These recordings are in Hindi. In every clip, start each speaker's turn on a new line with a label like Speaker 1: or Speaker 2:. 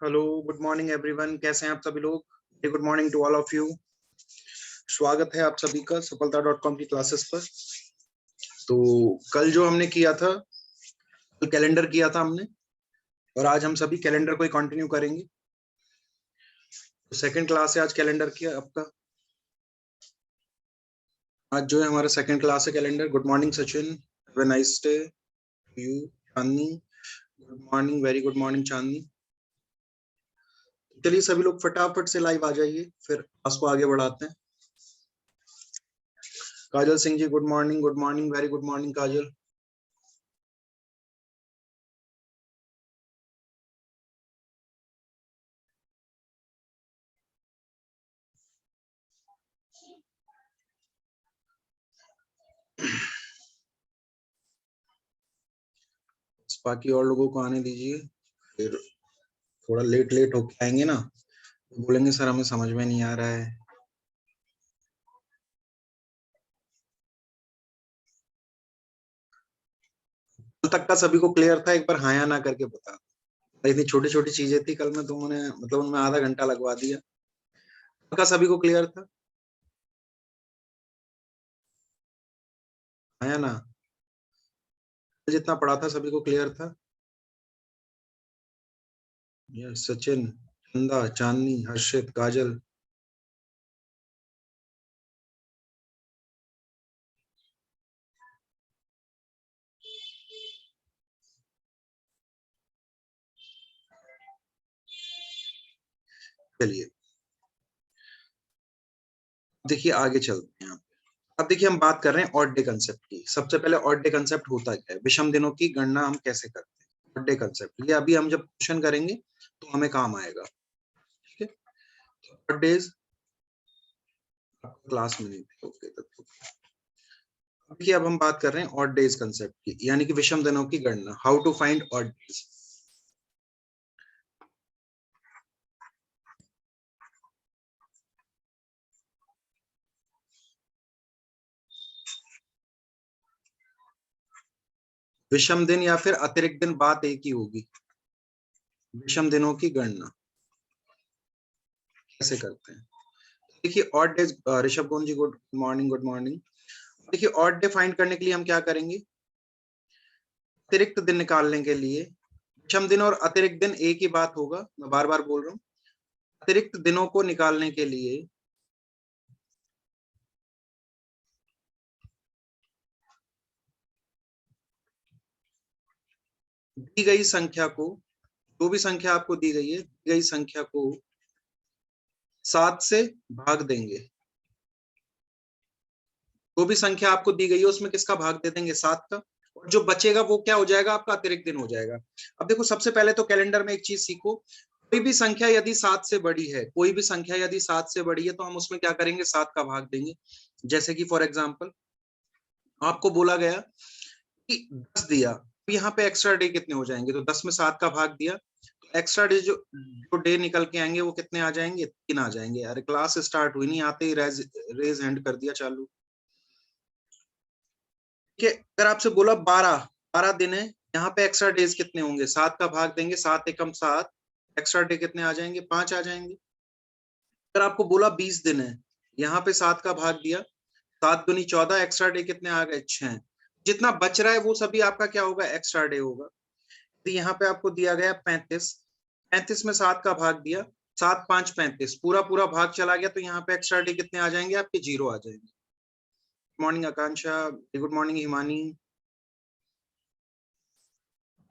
Speaker 1: Hello, good morning everyone. कैसे हैं आप सभी लोग? Good morning to all of you. स्वागत है आप सभी का सफलता.com की क्लासेस पर। तो कल जो हमने किया था, कल कैलेंडर किया था हमने, और आज हम सभी कैलेंडर को ही कंटिन्यू करेंगे। तो सेकंड क्लास है आज कैलेंडर की आपका। आज जो है हमारा सेकंड क्लास है calendar. Good morning Sachin, have a nice day you. Chandni, good morning, very good morning Chandni. चलिए सभी लोग फटाफट से लाइव आ जाइए, फिर क्लास को आगे बढ़ाते हैं। Kajal Singh ji, good morning, very good morning Kajal. बाकी और लोगों को आने दीजिए, फिर थोड़ा लेट लेट होके आएंगे ना, तो बोलेंगे सर हमें समझ में नहीं आ रहा है। कल तक का सभी को क्लियर था? एक बार हाँ या ना करके बता। इतनी छोटी छोटी चीजें थी कल में, तुमने मतलब उनमें आधा घंटा लगवा दिया। कल का सभी को क्लियर था? हाँ या ना? जितना पढ़ा था सभी को क्लियर था? यस, सचिन, चंदा, चांदनी, हर्षित, काजल। चलिए देखिए आगे चलते हैं। अब देखिए हम बात कर रहे हैं ऑड डे कंसेप्ट की। सबसे पहले ऑड डे कंसेप्ट होता क्या है, विषम दिनों की गणना हम कैसे करते हैं। ऑड डे कंसेप्ट ये अभी हम जब क्वेश्चन करेंगे तो हमें काम आएगा। ठीक है, ऑड डेज क्लास में नहीं थे। ओके, देखिए अब हम बात कर रहे हैं ऑड डेज कंसेप्ट की, यानी कि विषम दिनों की गणना। How to find odd days. विषम दिन या फिर अतिरिक्त दिन, बात एक ही होगी। विषम दिनों की गणना कैसे करते हैं? देखिए ऑड डेज, ऋषभ गोन जी गुड मॉर्निंग, गुड मॉर्निंग। देखिए ऑड डे फाइंड करने के लिए हम क्या करेंगे, अतिरिक्त दिन निकालने के लिए। विषम दिन और अतिरिक्त दिन एक ही बात होगा, मैं बार बार बोल रहा हूँ। अतिरिक्त दिनों को निकालने के लिए दी गई संख्या को, जो भी संख्या आपको दी गई है, दी गई संख्या को 7 से भाग देंगे। जो भी संख्या आपको दी गई है उसमें किसका भाग दे देंगे, 7 का। और जो बचेगा वो क्या हो जाएगा, आपका अतिरिक्त दिन हो जाएगा। अब देखो सबसे पहले तो कैलेंडर में एक चीज सीखो, कोई भी संख्या यदि 7 से बड़ी है, कोई भी संख्या यदि 7 से बड़ी है तो हम उसमें क्या करेंगे, 7 का भाग देंगे। जैसे कि फॉर एग्जाम्पल आपको बोला गया कि 10 दिया, तो यहाँ पे एक्स्ट्रा डे कितने हो जाएंगे, तो 10 में 7 का भाग दिया, तो एक्स्ट्रा डे जो जो डे निकल के आएंगे वो कितने आ जाएंगे, 3 आ जाएंगे। यार क्लास स्टार्ट हुई नहीं, आते ही रेज हैंड कर दिया चालू। कि अगर आपसे बोला 12 दिन है, यहाँ पे एक्स्ट्रा डेज कितने होंगे, 7 का भाग देंगे, 7 एकम 7, एक्स्ट्रा डे कितने आ जाएंगे, 5 आ जाएंगे। अगर आपको बोला 20 दिन है, यहाँ पे 7 का भाग दिया, 7 दूनी 14, एक्स्ट्रा डे कितने आ गए, 6। जितना बच रहा है वो सभी आपका क्या होगा, एक्स्ट्रा डे होगा। तो यहाँ पे आपको दिया गया 35, 35 में 7 का भाग दिया, 7 5 35, पूरा पूरा भाग चला गया, तो यहाँ पे एक्स्ट्रा डे कितने आ जाएंगे, आपके 0 आ जाएंगे। गुड मॉर्निंग आकांक्षा, गुड मॉर्निंग हिमानी।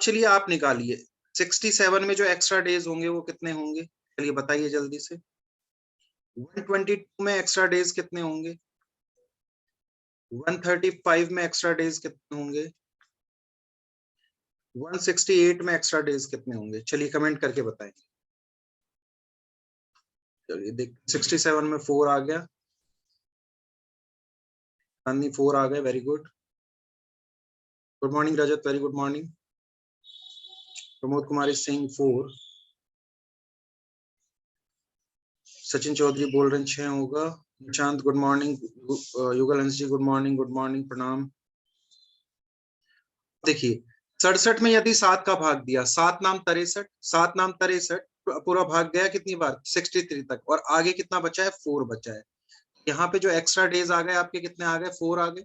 Speaker 1: चलिए आप निकालिए 67 में जो एक्स्ट्रा डेज होंगे वो कितने होंगे, चलिए बताइए जल्दी से। 122 में एक्स्ट्रा डेज कितने होंगे, 135 में एक्स्ट्रा डेज कितने होंगे, 168 में एक्स्ट्रा डेज कितने होंगे, चलिए कमेंट करके बताएं। चलिए देख 67 में 4 आ गया, 4 आ गए, वेरी गुड। गुड मॉर्निंग रजत, very good morning. Pramod Kumari Singh 4। Sachin Chaudhary बोल रहे हैं 6 होगा। निशांत गुड मॉर्निंग, युगल हंस जी गुड मॉर्निंग, गुड मॉर्निंग, प्रणाम। देखिए 67 में यदि 7 का भाग दिया, 7 नाम 63, 7 नाम 63, पूरा भाग गया कितनी बार 63 तक, और आगे कितना बचा है 4 बचा है। यहाँ पे जो एक्स्ट्रा डेज आ गए आपके कितने आ गए 4 आ गए।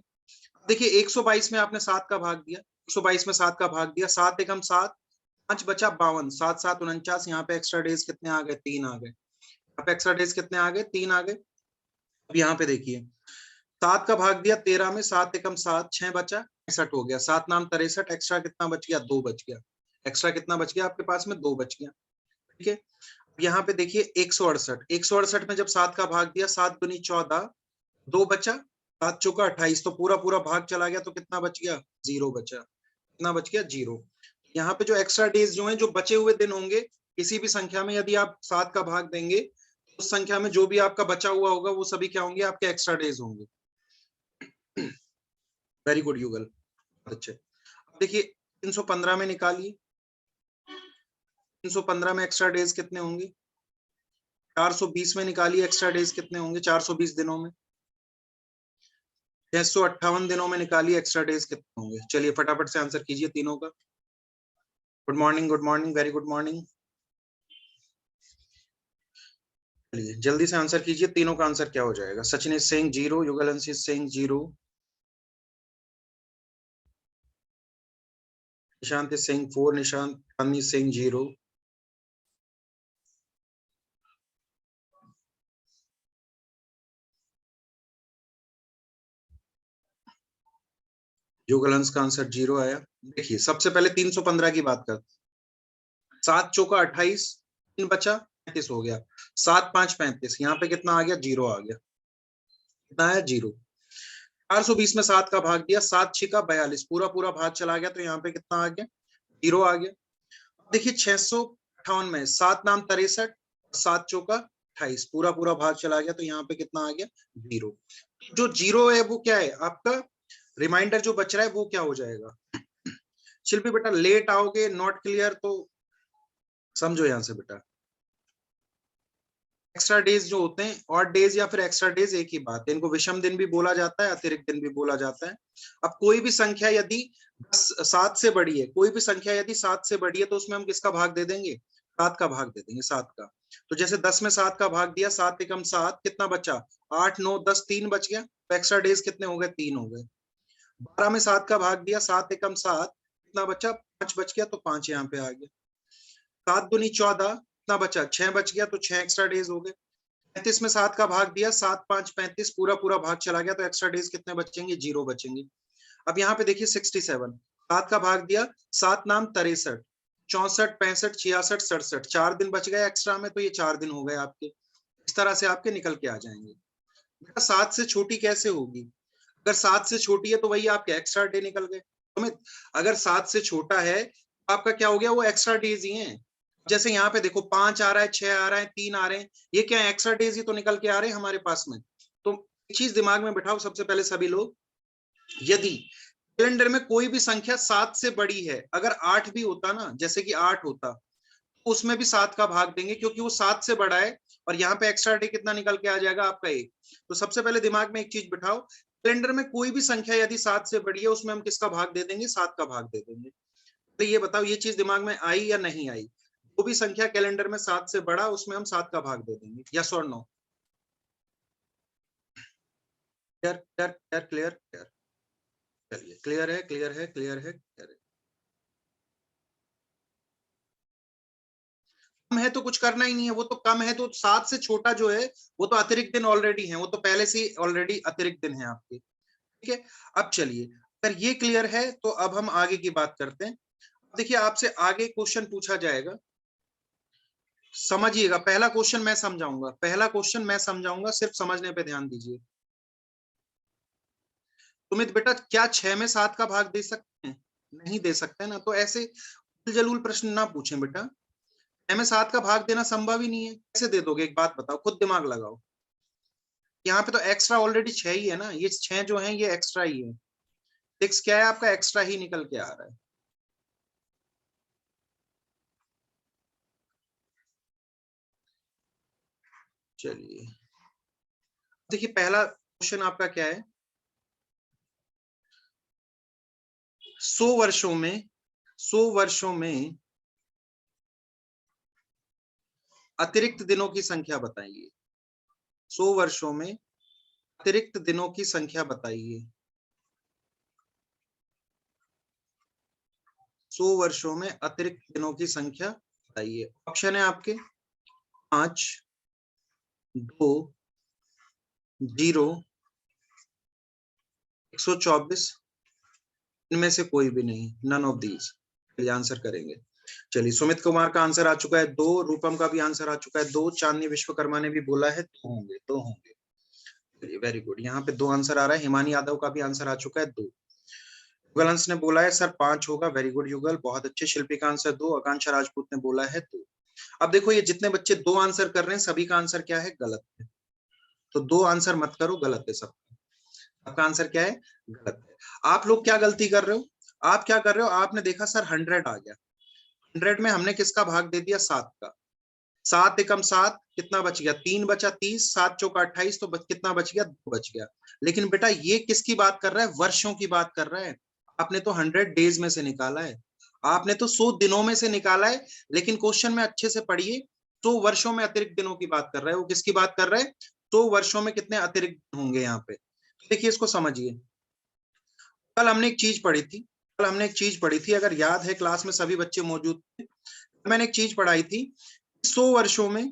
Speaker 1: देखिए 122 में आपने 7 का भाग दिया, 122 में 7 का भाग दिया, 7 एकम 7, 5 बचा 52, 7 7 49, यहाँ पे एक्स्ट्रा डेज कितने आ गए 3 आ गए। यहाँ पे एक्स्ट्रा डेज कितने आ गए 3 आ गए। अब यहाँ पे देखिए 7 का भाग दिया 13 में, 7 एकम 7, 6 बचा 65 हो गया, 7 नाम 63, एक्स्ट्रा कितना बच गया 2 बच गया। एक्स्ट्रा कितना बच गया आपके पास में 2 बच गया। ठीक है, यहाँ पे देखिए 168, 168 में जब 7 का भाग दिया, 7 दूनी 14, 2 बचा, 7 चौका 28, तो पूरा पूरा भाग चला गया, तो कितना बच गया 0 बचा। कितना बच गया 0। यहाँ पे जो एक्स्ट्रा डेज जो है, जो बचे हुए दिन होंगे किसी भी संख्या में, यदि आप 7 का भाग देंगे उस संख्या में जो भी आपका बचा हुआ होगा वो सभी क्या होंगे आपके एक्स्ट्रा डेज होंगे। वेरी गुड युगल, अच्छे। अब देखिए 315 में निकालिए, 315 में एक्स्ट्रा डेज कितने होंगे, 420 में निकालिए एक्स्ट्रा डेज कितने होंगे 420 दिनों में, 658 दिनों में निकालिए एक्स्ट्रा डेज कितने होंगे। चलिए फटाफट से आंसर कीजिए तीनों का। Good morning, very good morning. चलिए जल्दी से आंसर कीजिए, तीनों का आंसर क्या हो जाएगा। Sachin is saying 0, Yuglansh is saying 0, Nishant is saying 4, Nishant Chandni is saying 0, Yuglansh का आंसर 0 आया। देखिए सबसे पहले 315 की बात करते, 7 चौका 28, 3 बचा 35 हो गया, 7 5 35, यहाँ पे कितना आ गया 0 आ गया। कितना आया 0। 420 में 7 का भाग दिया, 7 6 का 42, पूरा पूरा भाग चला गया, तो यहाँ पे कितना आ गया 0 आ गया। देखिए 658 में 7 नाम 63, 7 चौका 28, पूरा पूरा भाग चला गया, तो यहाँ पे कितना आ गया 0। जो 0 है वो क्या है आपका, रिमाइंडर जो बच रहा है वो क्या हो जाएगा। शिल्पी बेटा लेट आओगे, नॉट क्लियर, तो समझो यहां से बेटा, एक्स्ट्रा डेज जो होते हैं, ऑड डेज या फिर एक्स्ट्रा डेज एक ही बात है, इनको विषम दिन भी बोला जाता है, अतिरिक्त दिन भी बोला जाता है। अब कोई भी संख्या यदि 7 से बड़ी है, कोई भी संख्या यदि 7 से बड़ी है, तो उसमें हम किसका भाग दे देंगे 7 का भाग दे देंगे, 7 का। तो जैसे 10 में 7 का भाग दिया, 7 एकम 7, कितना बचा 8 9 10, 3 बच गया, तो एक्स्ट्रा डेज कितने हो गए 3 हो गए। 12 में 7 का भाग दिया, 7 एकम 7, कितना बचा 5 बच गया, तो 5 यहाँ पे आ गया। 7 दूनी 14, कितना बचा 6 बच गया, तो 6 एक्स्ट्रा डेज हो गए। 35 में 7 का भाग दिया, 7 5 35, पूरा पूरा भाग चला गया, तो एक्स्ट्रा डेज कितने बचेंगे 0 बचेंगे। अब यहाँ पे देखिए 67, 7 का भाग दिया, 7 नाम 63, 64 65 66 67, 4 दिन बच गए एक्स्ट्रा में, तो ये 4 दिन हो गए आपके। इस तरह से आपके निकल के आ जाएंगे। बेटा 7 से छोटी कैसे होगी, अगर 7 से छोटी है तो वही आपके एक्स्ट्रा डे निकल गए। अगर 7 से छोटा है तो आपका क्या हो गया, वो एक्स्ट्रा डेज ही हैं। जैसे यहाँ पे देखो 5 आ रहा है, 6 आ रहा है, 3 आ रहे हैं, ये क्या है एक्स्ट्रा डेज ही तो निकल के आ रहे हैं हमारे पास में। तो एक चीज दिमाग में बिठाओ सबसे पहले सभी लोग, यदि कैलेंडर में कोई भी संख्या 7 से बड़ी है, अगर 8 भी होता ना, जैसे कि 8 होता, तो उसमें भी 7 का भाग देंगे, क्योंकि वो 7 से बड़ा है, और यहाँ पे एक्स्ट्रा डे कितना निकल के आ जाएगा आपका 1। तो सबसे पहले दिमाग में एक चीज बिठाओ, कैलेंडर में कोई भी संख्या यदि 7 से बड़ी है, उसमें हम किसका भाग दे देंगे 7 का भाग दे देंगे। तो ये बताओ ये चीज दिमाग में आई या नहीं आई, वो भी संख्या कैलेंडर में 7 से बड़ा, उसमें हम 7 का भाग दे देंगे, यस और no. Clear clear clear clear clear, चलिए क्लियर है क्लियर है क्लियर है क्लियर है। कम है तो कुछ करना ही नहीं है, वो तो कम है, तो 7 से छोटा जो है वो तो अतिरिक्त दिन ऑलरेडी है, वो तो पहले से ऑलरेडी अतिरिक्त दिन है आपके। ठीक है, अब चलिए अगर ये क्लियर है तो अब हम आगे की बात करते हैं। देखिए आपसे आगे क्वेश्चन पूछा जाएगा, समझिएगा, पहला क्वेश्चन मैं समझाऊंगा, पहला क्वेश्चन मैं समझाऊंगा, सिर्फ समझने पे ध्यान दीजिए। सुमित बेटा क्या 6 में 7 का भाग दे सकते हैं, नहीं दे सकते ना, तो ऐसे जलूल प्रश्न ना पूछें बेटा। 6 में 7 का भाग देना संभव ही नहीं है, कैसे दे दोगे, एक बात बताओ, खुद दिमाग लगाओ। यहाँ पे तो एक्स्ट्रा ऑलरेडी 6 ही है ना, ये 6 जो है ये एक्स्ट्रा ही है, 6 क्या है आपका एक्स्ट्रा ही निकल के आ रहा है। चलिए देखिए पहला क्वेश्चन आपका क्या है, 100 वर्षों में, 100 वर्षों में अतिरिक्त दिनों की संख्या बताइए। 100 वर्षों में अतिरिक्त दिनों की संख्या बताइए। 100 वर्षों में अतिरिक्त दिनों की संख्या बताइए। ऑप्शन है आपके 5, 2, 0, 124, इनमें से कोई भी नहीं, नन ऑफ दीज। चलिए आंसर करेंगे। चलिए सुमित कुमार का आंसर आ चुका है 2, रूपम का भी आंसर आ चुका है 2, चांदनी विश्वकर्मा ने भी बोला है 2 होंगे, 2 होंगे। चलिए वेरी गुड, यहाँ पे 2 आंसर आ रहा है। हिमानी यादव का भी आंसर आ चुका है 2। युगल अंश ने बोला है सर 5 होगा, वेरी गुड युगल, बहुत अच्छे। शिल्पी का आंसर 2, आकांक्षा राजपूत ने बोला है 2। अब देखो ये जितने बच्चे 2 आंसर कर रहे हैं सभी का आंसर क्या है, गलत है। तो 2 आंसर मत करो, गलत है सबका। आपका आंसर क्या है, गलत है। आप लोग क्या गलती कर रहे हो, आप क्या कर रहे हो, आपने देखा सर 100 आ गया, 100 में हमने किसका भाग दे दिया, 7 का। 7 एकम 7 कितना बच गया, 3 बचा, 30, 7 चौका 28, तो कितना बच गया, 2 बच गया। लेकिन बेटा ये किसकी बात कर रहा है, वर्षों की बात कर रहा है। आपने तो 100 डेज में से निकाला है, आपने तो 100 दिनों में से निकाला है। लेकिन क्वेश्चन में अच्छे से पढ़िए, 100 वर्षों में अतिरिक्त दिनों की बात कर रहा है। वो किसकी बात कर रहा है, 100 वर्षों में कितने अतिरिक्त होंगे यहाँ पे। तो देखिए इसको समझिए। कल हमने एक चीज पढ़ी थी, कल हमने एक चीज पढ़ी थी, अगर याद है क्लास में सभी बच्चे मौजूद थे, मैंने एक चीज पढ़ाई थी, 100 वर्षों में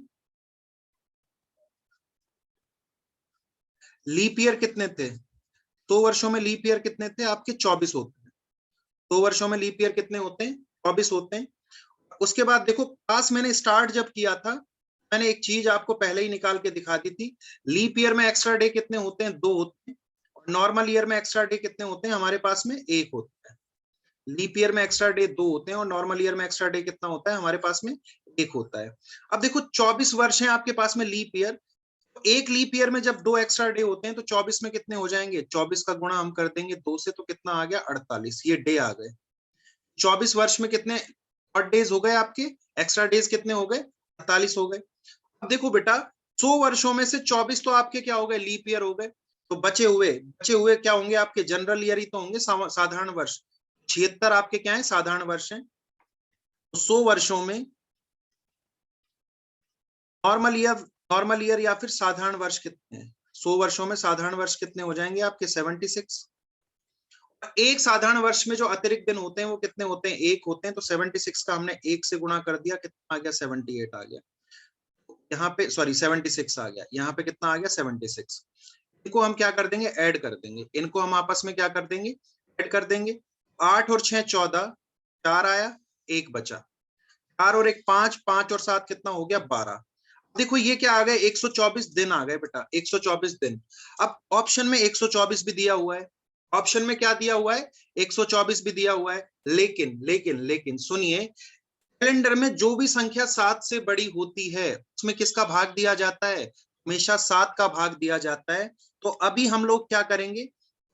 Speaker 1: लीप ईयर कितने थे। 100 वर्षों में लीप ईयर कितने थे आपके, 24 होते हैं। 100 वर्षों में लीप ईयर कितने होते हैं, 24 होते हैं। उसके बाद देखो क्लास मैंने स्टार्ट जब किया था, मैंने एक चीज आपको पहले ही निकाल के दिखा दी थी। लीप ईयर में एक्स्ट्रा डे कितने होते हैं, 2 होते हैं। और नॉर्मल ईयर में एक्स्ट्रा डे कितने होते हैं, हमारे पास में 1 होता है। लीप ईयर में एक्स्ट्रा डे 2 होते हैं और नॉर्मल ईयर में एक्स्ट्रा डे कितना होता है, हमारे पास में 1 होता है। अब देखो 24 वर्ष है आपके पास में लीप ईयर, एक लीप ईयर में जब 2 एक्स्ट्रा डे होते हैं तो 24 में कितने हो जाएंगे, 24 का गुणा हम कर देंगे 2 से, तो कितना आ गया, 48। ये डे आ गए। 24 वर्ष में कितने ऑड डेज हो गए आपके, एक्स्ट्रा डेज कितने हो गए, 48 हो गए। अब देखो बेटा 100 वर्षों में से 24 तो आपके क्या हो गए, लीप ईयर हो गए। तो बचे हुए क्या होंगे आपके, जनरल ईयर ही तो होंगे, साधारण वर्ष। 76 आपके क्या है, साधारण वर्ष है। 100 वर्षों में नॉर्मल ईयर या फिर साधारण वर्ष कितने हैं, 100 वर्षों में साधारण वर्ष कितने हो जाएंगे आपके, 76। एक साधारण वर्ष में जो अतिरिक्त दिन होते हैं वो कितने होते हैं, 1 होते हैं। तो 76 का हमने 1 से गुणा कर दिया, कितना आ गया, 78 आ गया। यहाँ पे सॉरी 76 आ गया, यहाँ पे कितना आ गया, 76। इनको हम क्या कर देंगे, ऐड कर देंगे, इनको हम आपस में क्या कर देंगे, ऐड कर देंगे। 8 और 6 14, 4 आया, 1 बचा। 4 और 1 5, 5 और 7 कितना हो गया, 12। देखो ये क्या आ गए, 124 दिन आ गए बेटा, 124 दिन। अब ऑप्शन में 124 भी दिया हुआ है, ऑप्शन में क्या दिया हुआ है, 124 भी दिया हुआ है। लेकिन लेकिन लेकिन सुनिए, कैलेंडर में जो भी संख्या 7 से बड़ी होती है उसमें किसका भाग दिया जाता है, हमेशा 7 का भाग दिया जाता है। तो अभी हम लोग क्या करेंगे,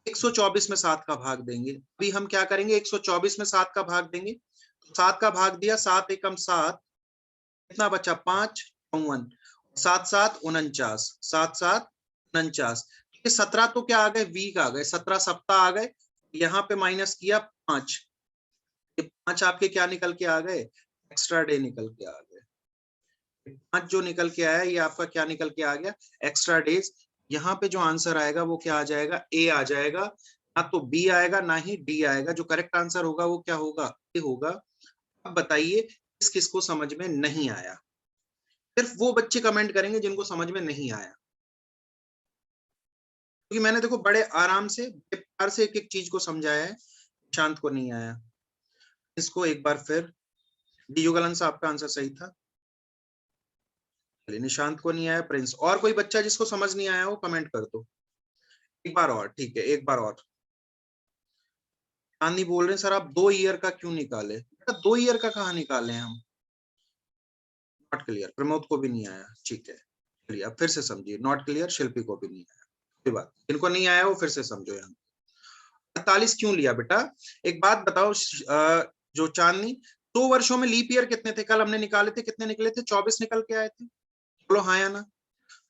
Speaker 1: 124 में 7 का भाग देंगे। अभी हम क्या करेंगे, 124 में 7 का भाग देंगे। तो 7 का भाग दिया, 7 एकम 7, कितना बचा, 5, 54, 7 7 49, 7 7 49। ये 17 तो क्या आ गए, वीक आ गए, 17 सप्ताह आ गए। यहाँ पे माइनस किया 5, ये 5 आपके क्या निकल के आ गए, एक्स्ट्रा डे निकल के आ गए। 5 जो निकल के आया ये आपका क्या निकल के आ गया, एक्स्ट्रा डेज। यहाँ पे जो आंसर आएगा वो क्या आ जाएगा, ए आ जाएगा। ना तो बी आएगा ना ही डी आएगा, जो करेक्ट आंसर होगा वो क्या होगा, ए होगा। अब बताइए किस किस को समझ में नहीं आया, सिर्फ वो बच्चे कमेंट करेंगे जिनको समझ में नहीं आया, क्योंकि मैंने देखो बड़े आराम से बड़े प्यार से एक एक चीज को समझाया है। शांत को नहीं आया, इसको एक बार फिर, डी युगलन साहब आपका आंसर सही था। चलिए निशांत को नहीं आया, प्रिंस, और कोई बच्चा जिसको समझ नहीं आया वो कमेंट कर दो एक बार और, ठीक है एक बार और। चांदनी बोल रहे हैं सर आप 2 ईयर का क्यों निकाले, 2 ईयर का कहाँ निकाले हम, नॉट क्लियर, प्रमोद को भी नहीं आया, ठीक है। चलिए अब फिर से समझिए, नॉट क्लियर, शिल्पी को भी नहीं आया, कोई बात, इनको नहीं आया वो फिर से समझो। यहाँ 48 क्यों लिया बेटा, एक बात बताओ जो चांदनी, 2 वर्षों में लीप ईयर कितने थे, कल हमने निकाले थे, कितने निकले थे, 24 निकल के आए थे, बोलो हाँ या ना।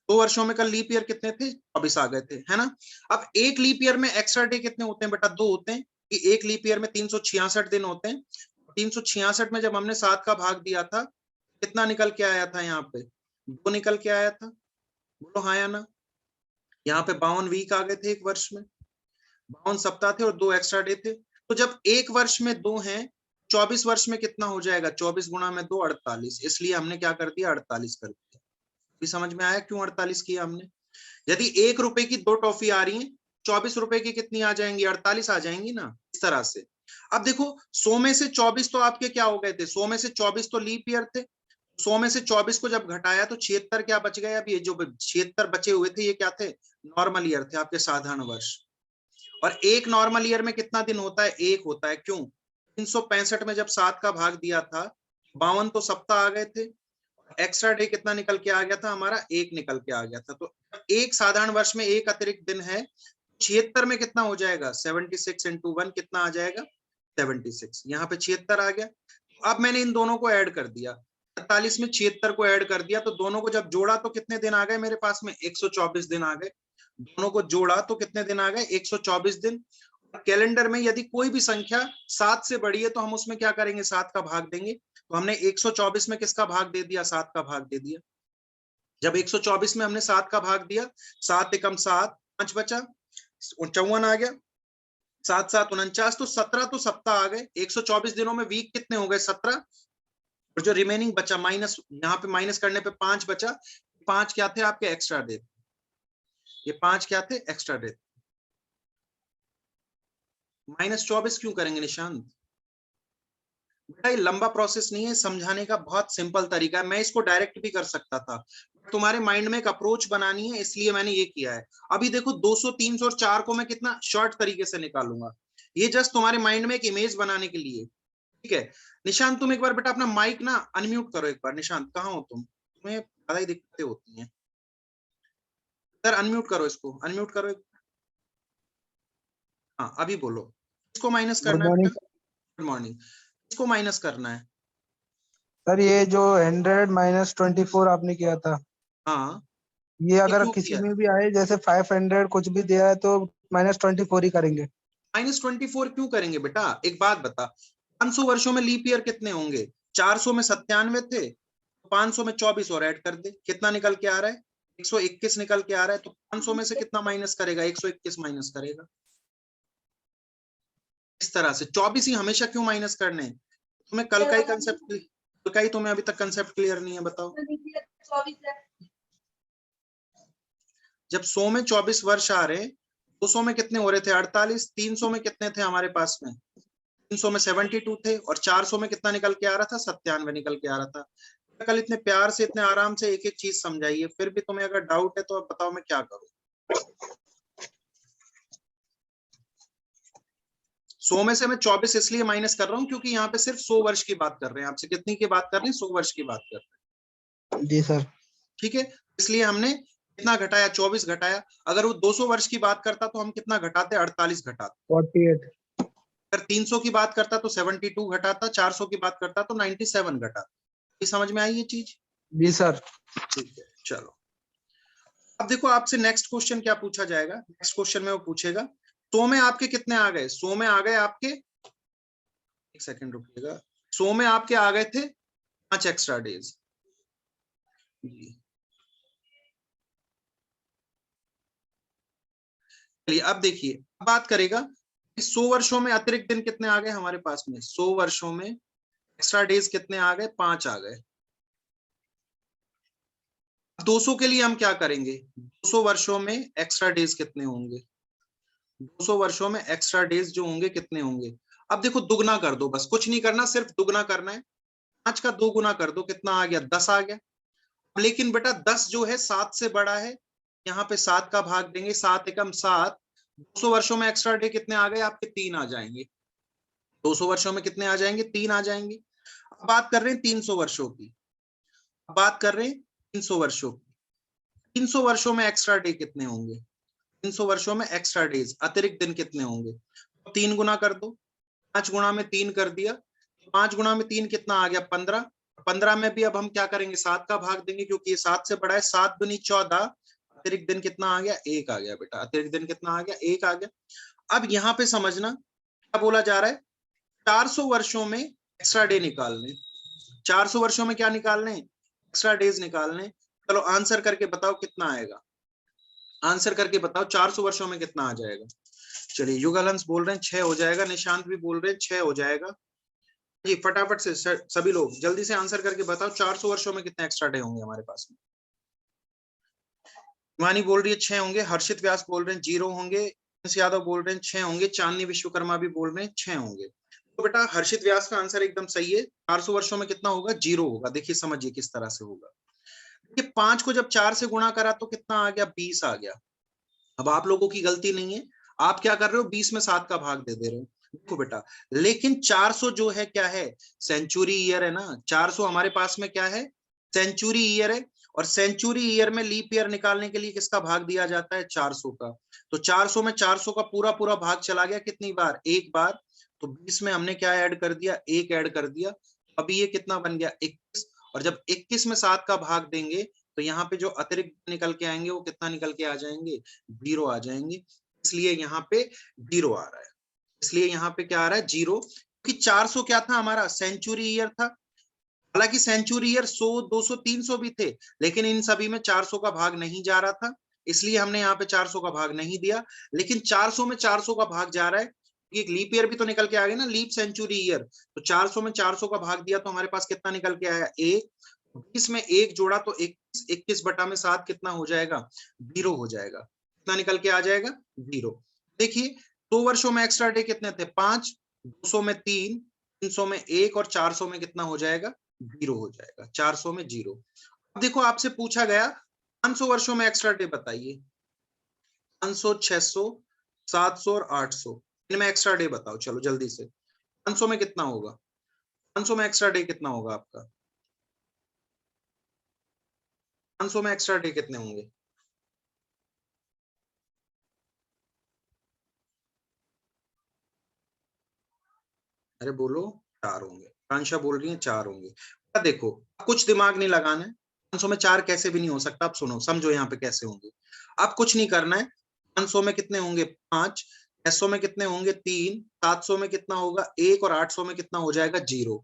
Speaker 1: 2 वर्षों में कल लीप ईयर कितने थे, 24 आ गए थे, है ना। अब एक लीप ईयर में एक्स्ट्रा डे कितने होते हैं बेटा, 2 होते हैं, कि एक लीप ईयर में 366 दिन होते हैं। 366 में जब हमने 7 का भाग दिया था, कितना निकल के आया था यहाँ पे, 2 निकल के आया था, बोलो हाँ या ना। यहाँ पे 52 वीक आ गए थे एक वर्ष में, 52 सप्ताह थे और 2 एक्स्ट्रा डे थे। तो जब एक वर्ष में 2 हैं, 24 वर्ष में कितना हो जाएगा? 24 गुणा में 2 48, इसलिए हमने क्या कर दिया? 48 कर दिया। भी समझ में आया क्यों 48 किया हमने? यदि 1 रुपए की 2 टॉफी आ रही है, 24 रुपए की कितनी आ जाएंगी? 48 आ जाएंगी ना, इस तरह से। अब देखो 100 में से 24 तो आपके क्या हो गए थे? 100 में से 24 तो लीप ईयर थे। 100 में से 24 को जब घटाया तो 76 क्या बच गए? अब ये जो 76 बचे हुए थे, ये क्या थे? नॉर्मल ईयर थे, आपके साधारण वर्ष। और एक नॉर्मल ईयर में कितना दिन होता है? 1 होता है। क्यों? 365 में जब 7 का भाग दिया था, 52 तो सप्ताह आ गए थे, एक्स्ट्रा डे कितना निकल के आ गया था? हमारा 1 निकल के आ गया था। तो एक साधारण वर्ष में एक अतिरिक्त दिन है, 76 में कितना हो जाएगा? 76 इंटू 1 कितना आ जाएगा? 76। यहाँ पे 76 आ गया। अब मैंने इन दोनों को ऐड कर दिया, 48 में 76 को ऐड कर दिया, तो दोनों को जब जोड़ा तो कितने दिन आ गए मेरे पास में? 124 दिन आ गए। दोनों को जोड़ा तो कितने दिन आ गए? 124 दिन। कैलेंडर में यदि कोई भी संख्या 7 से बड़ी है तो हम उसमें क्या करेंगे? 7 का भाग देंगे। तो हमने 124 में किसका भाग दे दिया? 7 का भाग दे दिया। जब 124 में हमने 7 का भाग दिया, 7 एकम 7, 5 बचा, 54 आ गया, 7 7 49, तो 17 तो सप्ताह आ गए। 124 दिनों में वीक कितने हो गए? 17। और जो रिमेनिंग बचा माइनस, यहाँ पे माइनस करने पे 5 बचा। 5 क्या थे? आपके एक्स्ट्रा डे। ये 5 क्या थे? Extra day. -24 क्यों करेंगे निशांत? बेटा ये लंबा प्रोसेस नहीं है, समझाने का बहुत सिंपल तरीका है। मैं इसको डायरेक्ट भी कर सकता था, तुम्हारे माइंड में एक अप्रोच बनानी है, इसलिए मैंने ये किया है। अभी देखो 200 300 और 4 को मैं कितना शॉर्ट तरीके से निकालूंगा, ये जस्ट तुम्हारे माइंड में एक इमेज बनाने के लिए। ठीक है निशांत, तुम एक बार बेटा अपना माइक ना अनम्यूट करो एक बार। निशांत कहाँ हो तुम? तुम्हें ज्यादा ही दिक्कतें होती हैं। सर अनम्यूट करो, इसको अनम्यूट करो एक। हाँ अभी बोलो। इसको माइनस
Speaker 2: गुड
Speaker 1: करना है
Speaker 2: मॉर्निंग
Speaker 1: बेटा? Good morning. इसको माइनस करना है।
Speaker 2: सर। ये जो 100 माइनस 24 आपने किया था,
Speaker 1: हाँ
Speaker 2: ये
Speaker 1: ये
Speaker 2: अगर
Speaker 1: क्यों
Speaker 2: किसी
Speaker 1: किया?
Speaker 2: में भी आए, जैसे 500 कुछ भी दिया है तो -24 ही करेंगे।
Speaker 1: -24 क्यों करेंगे बेटा? एक बात बता, 500 वर्षों में लीप ईयर कितने होंगे? 400 में 97 थे, 500 में 24 और ऐड कर दे, कितना निकल के आ रहा है? 121 निकल के आ रहा है। तो 500 में से कितना माइनस करेगा? 121 माइनस करेगा। इस तरह से 24 ही हमेशा क्यों माइनस करने? तुम्हें कल का ही कंसेप्ट, कल का ही तुम्हें अभी तक कंसेप्ट क्लियर नहीं है? बताओ। जब 100 में 24 वर्ष आ रहे, 200 में कितने हो रहे थे? 48। 300 में कितने थे हमारे पास में? 300 में 72 थे। और 400 में कितना निकल के आ रहा था? 97 निकल के आ रहा था। कल इतने प्यार से, इतने आराम से एक एक चीज समझाइए, फिर भी तुम्हें अगर डाउट है तो अब बताओ मैं क्या करूं? 100 में से मैं 24 इसलिए माइनस कर रहा हूं क्योंकि यहाँ पे सिर्फ 100 वर्ष की बात कर रहे हैं। आपसे कितनी की बात कर रहे हैं? 100 वर्ष की बात कर रहे हैं।
Speaker 2: जी सर।
Speaker 1: ठीक है, इसलिए हमने कितना घटाया? 24 घटाया। अगर वो 200 वर्ष की बात करता तो हम कितना घटाते? 48 घटाते।
Speaker 2: 48।
Speaker 1: अगर 300 की बात करता तो 72 घटाता, 400 की बात करता तो 97 घटाता। ये समझ में आई ये चीज?
Speaker 2: जी सर।
Speaker 1: ठीक है चलो। अब देखो आपसे नेक्स्ट क्वेश्चन क्या पूछा जाएगा। नेक्स्ट क्वेश्चन में वो पूछेगा 100 में आपके कितने आ गए? 100 में आ गए आपके, एक सेकंड रुकिएगा, 100 में आपके आ गए थे 5 एक्स्ट्रा डेज। चलिए अब देखिए, बात करेगा 100 वर्षों में अतिरिक्त दिन कितने आ गए हमारे पास में? 100 वर्षों में एक्स्ट्रा डेज कितने आ गए? 5 आ गए। 200 के लिए हम क्या करेंगे? 200 वर्षों में एक्स्ट्रा डेज कितने होंगे? 200 वर्षों में एक्स्ट्रा डेज जो होंगे कितने होंगे? अब देखो दुगना कर दो, बस कुछ नहीं करना, सिर्फ दुगना करना है। 5 का 2 गुना कर दो, कितना आ गया? 10 आ गया। लेकिन बेटा 10 जो है 7 से बड़ा है, यहाँ पे 7 का भाग देंगे, 7 एकम 7। 200 वर्षों में एक्स्ट्रा डे कितने आ गए आपके? 3 आ जाएंगे। 200 वर्षों में कितने आ जाएंगे? 3 आ जाएंगे। अब बात कर रहे हैं 300 वर्षों की। अब बात कर रहे हैं 300 वर्षों की। 300 वर्षों में एक्स्ट्रा डे कितने होंगे? 300 वर्षों में एक्स्ट्रा डेज, अतिरिक्त दिन कितने होंगे? 3 गुना कर दो, 5 गुना में 3 कर दिया, 5 गुना में 3 कितना आ गया? 15। 15 में भी अब हम क्या करेंगे? 7 का भाग देंगे क्योंकि ये 7 से बड़ा है। 7 दूनी 14, अतिरिक्त दिन कितना आ गया? 1 आ गया बेटा। अतिरिक्त दिन कितना आ गया? 1 आ गया। अब यहाँ पे समझना क्या बोला जा रहा है? 400 वर्षों में एक्स्ट्रा डे निकालने। 400 वर्षों में क्या निकालने? एक्स्ट्रा डेज निकालने। चलो आंसर करके बताओ कितना आएगा, आंसर करके बताओ 400 वर्षों में कितना आ जाएगा। चलिए युगल हंस बोल रहे हैं 6 हो जाएगा, निशांत भी बोल रहे हैं 6 हो जाएगा। जी फटाफट से सभी लोग जल्दी से आंसर करके बताओ 400 वर्षों में कितने एक्स्ट्रा डे होंगे हमारे पास में। हिमानी बोल रही है 6 होंगे, हर्षित व्यास बोल रहे हैं 0 होंगे, यादव बोल रहे हैं 6 होंगे, चांदनी विश्वकर्मा भी बोल रहे हैं 6 होंगे। तो बेटा हर्षित व्यास का आंसर एकदम सही है, 400 वर्षों में कितना होगा, 0 होगा। देखिए समझिए किस तरह से होगा। देखिए 5 को जब 4 से गुणा करा तो कितना आ गया, 20 आ गया। अब आप लोगों की गलती नहीं है, आप क्या कर रहे हो, 20 में 7 का भाग दे दे रहे हो। देखो बेटा, लेकिन 400 जो है क्या है, सेंचुरी ईयर है ना, 400 हमारे पास में क्या है, सेंचुरी ईयर है। और सेंचुरी ईयर में लीप ईयर निकालने के लिए किसका भाग दिया जाता है, 400 का। तो 400 में 400 का पूरा पूरा भाग चला गया कितनी बार, एक बार। तो 20 में हमने क्या ऐड कर दिया, एक ऐड कर दिया। अभी ये कितना बन गया, 21। और जब 21 में 7 का भाग देंगे तो यहाँ पे जो अतिरिक्त निकल के आएंगे वो कितना निकल के आ जाएंगे, 0 आ जाएंगे। इसलिए यहाँ पे 0 आ रहा है, इसलिए यहाँ पे क्या आ रहा है, 0। कि 400 क्या था हमारा, सेंचुरी ईयर था। हालांकि सेंचुरी ईयर 100, 200, 300 भी थे, लेकिन इन सभी में 400 का भाग नहीं जा रहा था, इसलिए हमने यहाँ पे 400 का भाग नहीं दिया। लेकिन 400 में 400 का भाग जा रहा है, एक लीप ईयर भी तो निकल के आ गया ना, लीप सेंचुरी ईयर। तो 400 में 400 का भाग दिया तो हमारे पास कितना निकल के आया, 1। 20 में 1 जोड़ा तो 21, 21 बटा में 7 कितना हो जाएगा, 0 हो जाएगा। कितना निकल के आ जाएगा, 0। देखिए 2 वर्षों में एक्स्ट्रा डे कितने थे, 5, 200 में 3, 300 में 1 और 400 में कितना हो जाएगा, 0 हो जाएगा। 400 में 0। अब देखो आपसे पूछा गया 500 वर्षों में एक्स्ट्रा डे बताइए, 500, 600, 700 और 800, इनमें एक्स्ट्रा डे बताओ। चलो जल्दी से, 500 में कितना होगा, 500 में एक्स्ट्रा डे कितना होगा आपका, 500 में एक्स्ट्रा डे कितने होंगे, अरे बोलो, 4 होंगे। प्रांशा बोल रही है 4 होंगे। देखो कुछ दिमाग नहीं लगाना है, 500 में 4 कैसे भी नहीं हो सकता। आप सुनो समझो यहाँ पे कैसे होंगे, आप कुछ नहीं करना है। 500 में कितने होंगे, 5, 600 में कितने होंगे, 3, 700 में कितना होगा, 1 और 800 में कितना हो जाएगा, 0।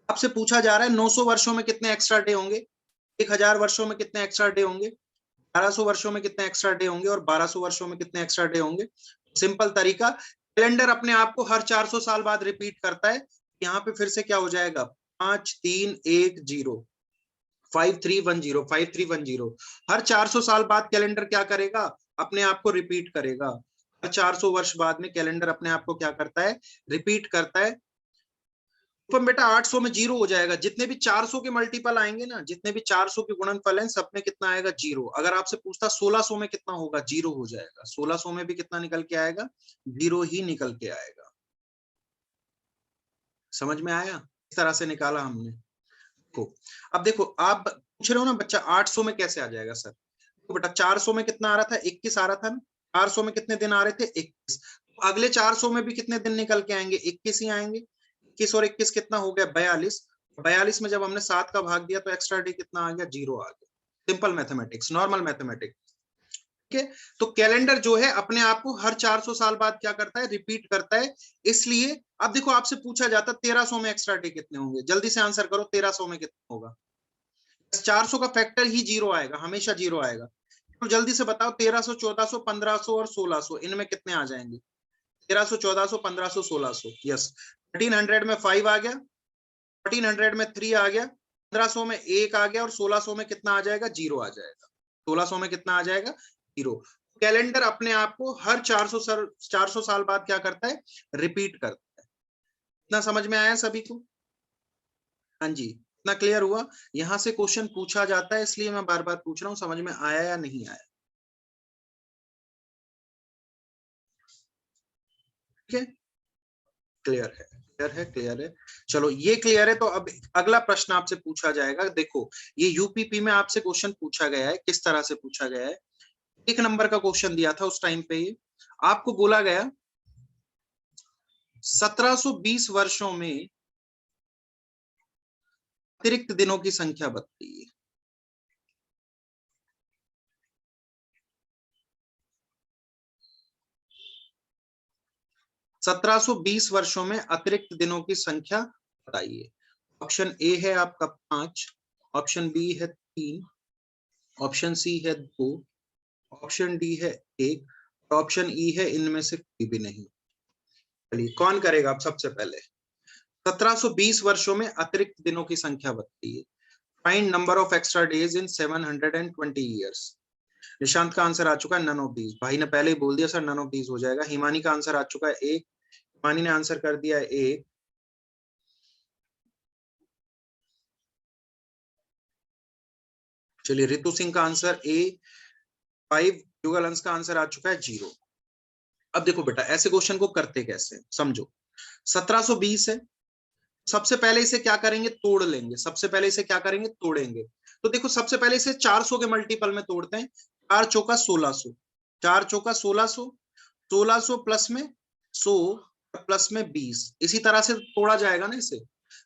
Speaker 1: आपसे पूछा जा रहा है 900 वर्षों में कितने एक्स्ट्रा डे होंगे, 1000 वर्षों में कितने एक्स्ट्रा डे होंगे, 1100 वर्षों में कितने एक्स्ट्रा डे होंगे और 1200 वर्षों में कितने एक्स्ट्रा डे होंगे। सिंपल तरीका, कैलेंडर अपने आप को हर 400 साल बाद रिपीट करता है। यहाँ पे फिर से क्या हो जाएगा, 5, 3, 1, 0, 5, 3, 1, 0, 5, 3, 1, 0। हर 400 साल बाद कैलेंडर क्या करेगा, अपने आप को रिपीट करेगा। हर 400 वर्ष बाद में कैलेंडर अपने आप को क्या करता है, रिपीट करता है। तो बेटा 800 में 0 हो जाएगा। जितने भी 400 के मल्टीपल आएंगे ना, जितने भी 400 के गुणनफल हैं, सब में कितना आएगा, 0। अगर आपसे पूछता 1600 में कितना होगा, 0 हो जाएगा। 1600 में भी कितना निकल के आएगा, 0 ही निकल के आएगा। समझ में आया, इस तरह से निकाला हमने को। अब देखो आप पूछ रहे हो ना बच्चा 800 में कैसे आ जाएगा सर, तो बेटा 400 में कितना आ रहा था, 21 आ रहा था ना। 400 में कितने दिन आ रहे थे, 21। अगले 400 में भी कितने दिन निकल के आएंगे, 21 ही आएंगे। 21 और 21 कितना हो गया, 42। 42 में जब हमने 7 का भाग दिया तो एक्स्ट्रा डे कितना आ गया, 0 आ गया। Simple mathematics, normal mathematics. ठीक है, तो कैलेंडर जो है अपने आप को हर 400 साल बाद क्या करता है, रिपीट करता है। इसलिए अब देखो आपसे पूछा जाता 1300 में एक्स्ट्रा डे कितने होंगे, जल्दी से आंसर करो, 1300 में कितना होगा। 400 का फैक्टर ही 0 आएगा, हमेशा 0 आएगा। तो जल्दी से बताओ 1300, 1400, 1500 और 1600, इनमें कितने आ जाएंगे, 1300, 1400, 1500, 1600। यस, 1300 में 5 आ गया, 1400 में 3 आ गया, 1500 में 1 आ गया और 1600 में कितना आ जाएगा, 0 आ जाएगा। 1600 में कितना आ जाएगा, 0। कैलेंडर अपने आप को हर 400 साल बाद क्या करता है, रिपीट करता है। इतना समझ में आया सभी को, हाँ जी, इतना क्लियर हुआ। यहां से क्वेश्चन पूछा जाता है, इसलिए मैं बार बार पूछ रहा हूं, समझ में आया या नहीं आया। ठीक है, क्लियर है, क्लियर है, क्लियर है। चलो ये क्लियर है, तो अब अगला प्रश्न आपसे पूछा जाएगा। देखो ये यूपीपी में आपसे क्वेश्चन पूछा गया है, किस तरह से पूछा गया है। 1 नंबर का क्वेश्चन दिया था उस टाइम पे, ये आपको बोला गया 1720 वर्षों में अतिरिक्त दिनों की संख्या बताइए। सत्रह सौ बीस वर्षों में अतिरिक्त दिनों की संख्या बताइए। ऑप्शन ए है आपका 5, ऑप्शन बी है 3, ऑप्शन सी है 2, ऑप्शन डी है 1, ऑप्शन ई है इनमें से कोई भी नहीं। चलिए कौन करेगा अब सबसे पहले? 1720 वर्षों में अतिरिक्त दिनों की संख्या बताइए। Find number of extra days in 720 years. Nishant का आंसर आ चुका है नन ऑफ दीज। भाई ने पहले ही बोल दिया सर नन ऑफ दीज हो जाएगा। हिमानी का आंसर आ चुका है 1, हिमानी ने आंसर कर दिया है 1। चलिए रितु सिंह का आंसर A5, युगल अंश का आंसर आ चुका है 0। अब देखो बेटा ऐसे क्वेश्चन को करते कैसे समझो। 1720 है, सबसे पहले इसे क्या करेंगे? तोड़ लेंगे। सबसे पहले इसे क्या करेंगे? तोड़ेंगे। तो देखो सबसे पहले इसे 400 के मल्टीपल में तोड़ते हैं। 4 चौका 1600, 4 चौका 1600, 1600 प्लस में 100 प्लस में 20, इसी तरह से तोड़ा जाएगा ना इसे।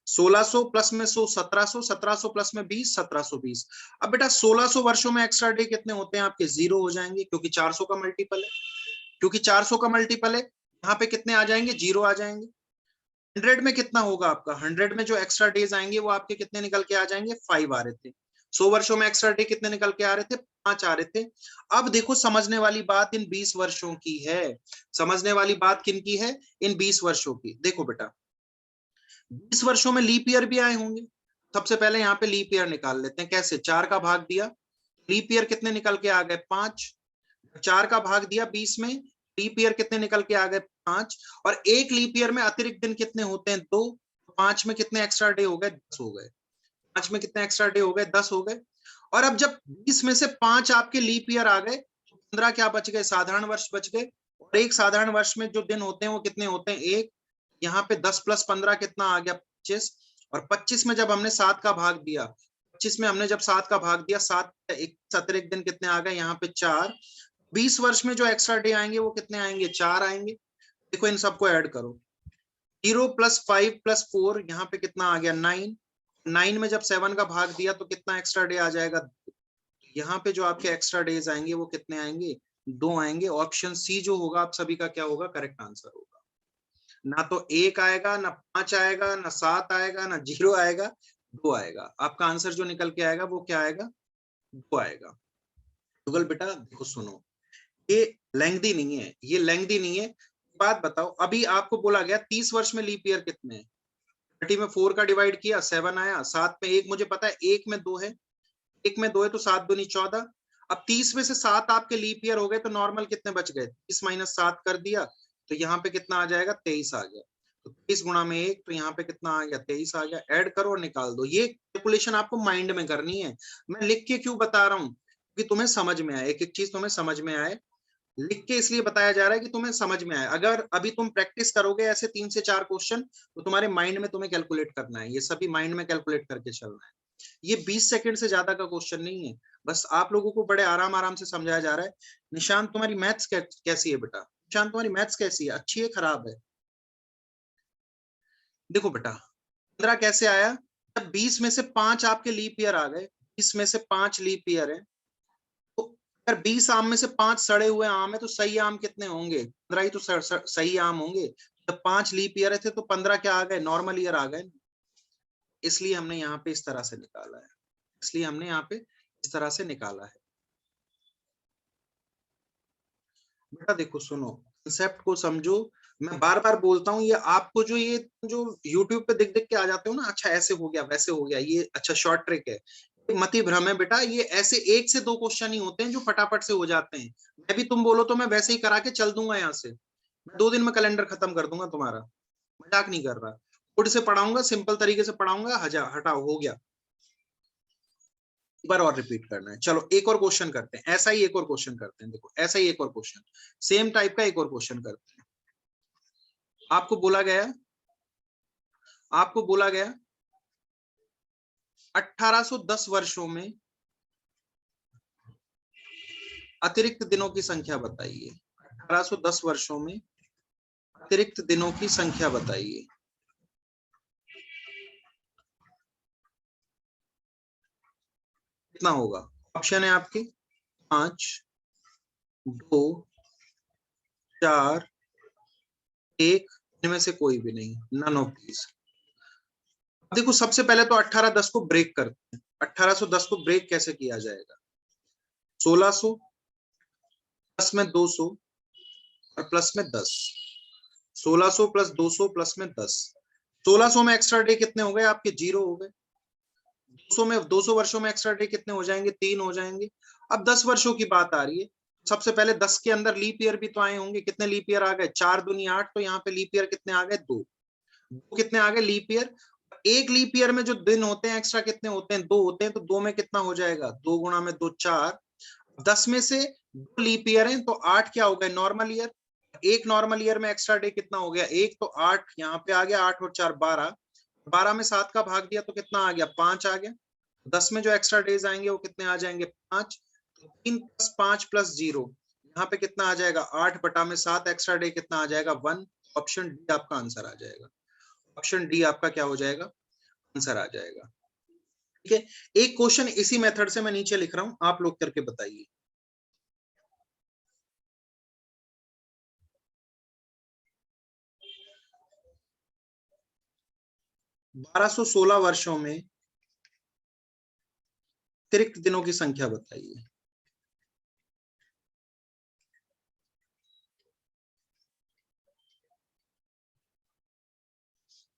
Speaker 1: 1600 प्लस में 100 1700, 1700 प्लस में 20 1720। अब बेटा 1600 वर्षों में एक्स्ट्रा डे कितने होते हैं आपके? 0 हो जाएंगे, क्योंकि 400 का मल्टीपल है। क्योंकि 400 का मल्टीपल है, यहाँ पे कितने आ जाएंगे? 0 आ जाएंगे। 100 में कितना होगा आपका? 100 में जो एक्स्ट्रा डेज आएंगे वो आपके कितने निकल के आ जाएंगे? 5 आ रहे थे। 100 वर्षों में एक्स्ट्रा डे कितने निकल के आ रहे थे? 5 आ रहे थे। अब देखो समझने वाली बात इन 20 वर्षों की है। समझने वाली बात किन की है? इन 20 वर्षों की। देखो बेटा 20 वर्षों में लीप ईयर भी आए होंगे। सबसे पहले यहाँ पे लीप ईयर निकाल लेते हैं। कैसे? 4 का भाग दिया, लीप ईयर कितने निकल के आ गए? 5। 4 का भाग दिया 20 में, लीप ईयर कितने निकल के आ गए? 5। और एक लीप ईयर में अतिरिक्त दिन कितने होते हैं? 2। 5 में कितने एक्स्ट्रा डे हो गए? 10 हो गए। 5 में कितने एक्स्ट्रा डे हो गए? 10 हो गए। और अब जब 20 में से 5 आपके लीप ईयर आ गए, 15 क्या बच गए? साधारण वर्ष बच गए। और एक साधारण वर्ष में जो दिन होते हैं वो कितने होते हैं? 1। यहाँ पे 10 प्लस 15 कितना आ गया? 25। और 25 में जब हमने 7 का भाग दिया, 25 में हमने जब 7 का भाग दिया, 7 अतिरिक्त दिन कितने आ गए? यहाँ पे 4। 20 वर्ष में जो एक्स्ट्रा डे आएंगे वो कितने आएंगे? 4 आएंगे। देखो इन सबको ऐड करो। 0 प्लस 5 प्लस 4, यहाँ पे कितना आ गया? 9। 9 में जब 7 का भाग दिया तो कितना एक्स्ट्रा डे आ जाएगा? यहाँ पे जो आपके एक्स्ट्रा डेज आएंगे वो कितने आएंगे? 2 आएंगे। ऑप्शन सी जो होगा आप सभी का क्या होगा? करेक्ट आंसर होगा। ना तो 1 आएगा, ना 5 आएगा, ना 7 आएगा, ना 0 आएगा, 2 आएगा। आपका आंसर जो निकल के आएगा वो क्या आएगा? 2 आएगा। गूगल बेटा देखो सुनो, ये लेंथी नहीं है, ये लेंथी नहीं है। बात बताओ, अभी आपको बोला गया 30 वर्ष में लीप ईयर कितने हैं? 30 में 4 का डिवाइड किया 7 आया, 7 में 1 मुझे पता है, 1 में 2 है, 1 में 2 है तो 7 दूनी 14। अब 30 में से 7 आपके लीप ईयर हो गए तो नॉर्मल कितने बच गए? 30 माइनस 7 कर दिया तो यहाँ पे कितना आ जाएगा? 23 आ गया। तो 23 गुणा में 1 तो यहाँ पे कितना आ गया? 23 आ गया। ऐड करो और निकाल दो। ये कैलकुलेशन आपको माइंड में करनी है। मैं लिख के क्यों बता रहा हूँ? कि तुम्हें समझ में आए, एक एक चीज तुम्हें समझ में आए। लिख के इसलिए बताया जा रहा है कि तुम्हें समझ में आए। अगर अभी तुम प्रैक्टिस करोगे ऐसे 3 से 4 क्वेश्चन तो तुम्हारे माइंड में तुम्हें कैलकुलेट करना है, ये सभी माइंड में कैलकुलेट करके चलना है। ये 20 सेकंड से ज्यादा का क्वेश्चन नहीं है, बस आप लोगों को बड़े आराम आराम से समझाया जा रहा है। निशांत तुम्हारी मैथ्स कैसी है बेटा? निशांत तुम्हारी मैथ्स कैसी है? अच्छी है खराब है? देखो बेटा 15 कैसे आया? जब 20 में से 5 आपके लीप ईयर आ गए, 20 में से 5 लीप ईयर है, तो अगर 20 आम में से 5 सड़े हुए आम है तो सही आम कितने होंगे? 15 ही तो सही आम होंगे। जब 5 लीप ईयर थे तो 15 क्या आ गए? नॉर्मल ईयर आ गए। इसलिए हमने यहाँ पे इस तरह से निकाला है, इसलिए हमने यहाँ पे इस तरह से निकाला है। बेटा देखो सुनो, कंसेप्ट को समझो। मैं बार बार बोलता हूँ, ये आपको जो YouTube पे दिख दिख के आ जाते हो ना, अच्छा ऐसे हो गया वैसे हो गया, ये अच्छा शॉर्ट ट्रिक है, मति भ्रम है बेटा। ये ऐसे 1 से 2 क्वेश्चन ही होते हैं जो फटाफट से हो जाते हैं। मैं भी तुम बोलो तो मैं वैसे ही करा के चल दूंगा यहाँ से। मैं 2 दिन में कैलेंडर खत्म कर दूंगा तुम्हारा, मजाक नहीं कर रहा। खुद से पढ़ाऊंगा, सिंपल तरीके से पढ़ाऊंगा, हटाओ हो गया। एक बार और रिपीट करना है। चलो एक और क्वेश्चन करते हैं, ऐसा ही एक और क्वेश्चन करते हैं। देखो ऐसा ही एक और क्वेश्चन, सेम टाइप का एक और क्वेश्चन करते हैं। आपको बोला गया 1810 वर्षों में अतिरिक्त दिनों की संख्या बताइए। 1810 वर्षों में अतिरिक्त दिनों की संख्या बताइए। कितना होगा? ऑप्शन है आपके 5, 2, 4, 1, इनमें से कोई भी नहीं, नन ऑफ दीज। देखो सबसे पहले तो 1810 को ब्रेक करते हैं। 1810 को ब्रेक कैसे किया जाएगा? 1600 प्लस में 200 और प्लस में 10। 1600 प्लस 200 प्लस में 10। 1600 में एक्स्ट्रा डे कितने हो गए आपके? 0 हो गए। 200 में 200 वर्षों में एक्स्ट्रा डे कितने हो जाएंगे? 3 हो जाएंगे। अब 10 वर्षों की बात आ रही है। सबसे पहले 10 के अंदर लीप ईयर भी तो आए होंगे। कितने लीप ईयर आ गए? 4 दूनी 8। तो यहाँ पे लीप ईयर कितने आ गए? 2। कितने आ गए लीप ईयर? एक लीप ईयर में जो दिन होते हैं एक्स्ट्रा कितने होते हैं? 2 होते हैं। तो 2 में कितना हो जाएगा? 2 गुणा में 2 4। 10 में से 2 लीप ईयर है तो 8 क्या हो गए? Normal year. एक नॉर्मल ईयर में एक्स्ट्रा डे कितना हो गया? 1। तो 8 यहाँ पे आ गया। 8 और 4 12। 12 में 7 का भाग दिया तो कितना आ गया? 5 आ गया। 10 में जो एक्स्ट्रा डेज आएंगे वो कितने आ जाएंगे? 5। 3 प्लस 5 प्लस 0 यहाँ पे कितना आ जाएगा? 8 बटा में 7 एक्स्ट्रा डे कितना आ जाएगा? 1। ऑप्शन डी आपका आंसर आ जाएगा। ऑप्शन डी आपका क्या हो जाएगा? आंसर आ जाएगा। ठीक है, एक क्वेश्चन इसी मेथड से मैं नीचे लिख रहा हूं, आप लोग करके बताइए। बारह सौ 16 वर्षों में अतिरिक्त दिनों की संख्या बताइए।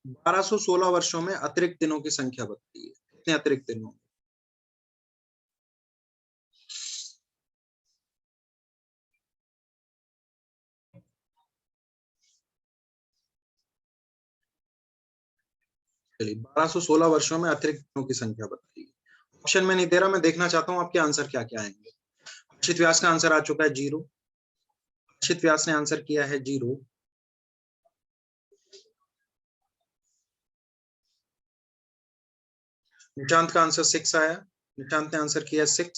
Speaker 1: बारह सौ 16 वर्षों में अतिरिक्त दिनों की संख्या बताइए। कितने अतिरिक्त दिन होंगे? चलिए, 1216 वर्षों में अतिरिक्त दिनों की संख्या बताइए। ऑप्शन में नहीं दे रहा, मैं देखना चाहता हूं आपके आंसर क्या क्या आएंगे। हर्षित व्यास का आंसर आ चुका है 0। हर्षित व्यास ने आंसर किया है 0। निशांत का आंसर 6 आया। निशांत ने आंसर किया 6।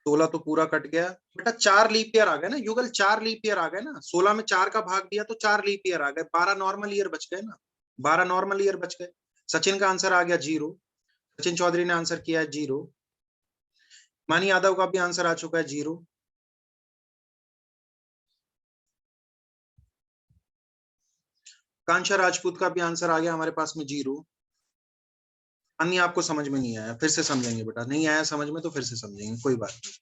Speaker 1: 16 तो पूरा कट गया बेटा। 4 लीप ईयर आ गए ना युगल, 4 लीप ईयर आ गए ना। 16 में 4 का भाग दिया तो 4 लीप ईयर आ गए। 12 नॉर्मल ईयर बच गए ना। 12 नॉर्मल ईयर बच गए। सचिन का आंसर आ गया 0। सचिन चौधरी ने आंसर किया है 0। मानी यादव का भी आंसर आ चुका है 0। कांक्षा राजपूत का भी आंसर आ गया हमारे पास में 0। अन्य आपको समझ में नहीं आया, फिर से समझेंगे बेटा। नहीं आया समझ में तो फिर से समझेंगे, कोई बात नहीं।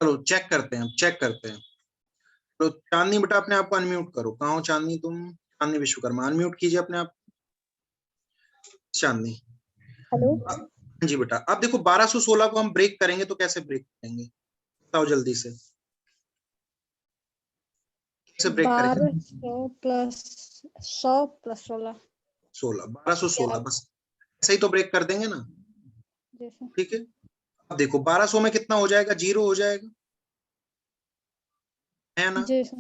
Speaker 1: चलो चेक करते हैं, चेक करते हैं। तो चांदनी बेटा अपने आप को अनम्यूट करो। कहाँ हो चांदनी तुम? चांदनी विश्वकर्मा, अनम्यूट कीजिए अपने आप। चांदनी।
Speaker 3: हेलो।
Speaker 1: हाँ जी बेटा। अब देखो 1216 को हम ब्रेक करेंगे तो कैसे ब्रेक करेंगे? बताओ जल्दी से, कैसे ब्रेक करेंगे?
Speaker 3: 1200 प्लस 100 प्लस 16।
Speaker 1: 16, 1216 बस ऐसे ही तो ब्रेक कर देंगे ना।
Speaker 3: जैसे
Speaker 1: ठीक है, अब देखो 1200 में कितना हो जाएगा? 0 हो जाएगा, है ना।
Speaker 3: जैसे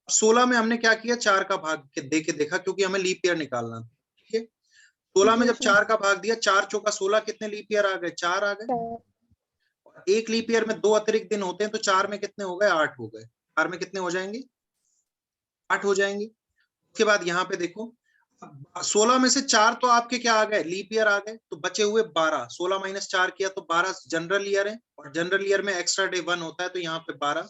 Speaker 1: 16 में हमने क्या किया? 4 का भाग दे के देखा, क्योंकि हमें लीप ईयर निकालना था। ठीक है, 16 में जब 4 का भाग दिया, 4 चौका 16, कितने लीप ईयर आ गए? 4 आ गए। एक लीप ईयर में 2 अतिरिक्त दिन होते हैं, तो 4 में कितने हो गए? 8 हो गए। 4 में कितने हो जाएंगे? 8 हो जाएंगे। उसके बाद यहाँ पे देखो, 16 में से 4 तो आपके क्या आ गए? लीप ईयर आ गए। तो बचे हुए 12। 16 माइनस 4 किया तो 12 जनरल ईयर है, और जनरल ईयर में एक्स्ट्रा डे 1 होता है, तो यहाँ पे 12।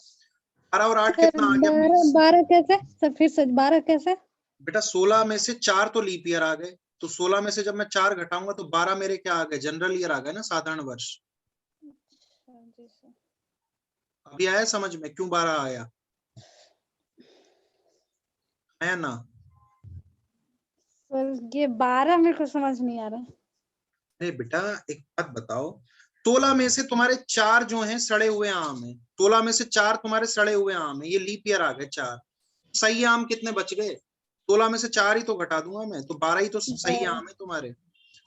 Speaker 1: 12 और 8 कितना आ गया?
Speaker 3: 12 कैसे सर? फिर से 12 कैसे?
Speaker 1: बेटा 16 में से 4 तो लीप ईयर आ गए, तो 16 में से जब मैं 4 घटाऊंगा तो 12 मेरे क्या आ गए? जनरल ईयर आ गए ना, साधारण वर्ष। अभी आया समझ में क्यों 12 आया? आया ना?
Speaker 3: सर ये 12 मेरे को समझ नहीं आ रहा।
Speaker 1: अरे बेटा एक बात बताओ, 16 में से तुम्हारे 4 जो हैं सड़े हुए आम है। 16 में से 4 तुम्हारे सड़े हुए आम है, ये लीप ईयर आ गए 4। सही आम कितने बच गए? 16 में से 4 ही तो घटा दूंगा मैं, तो 12 ही तो सही आम है तुम्हारे।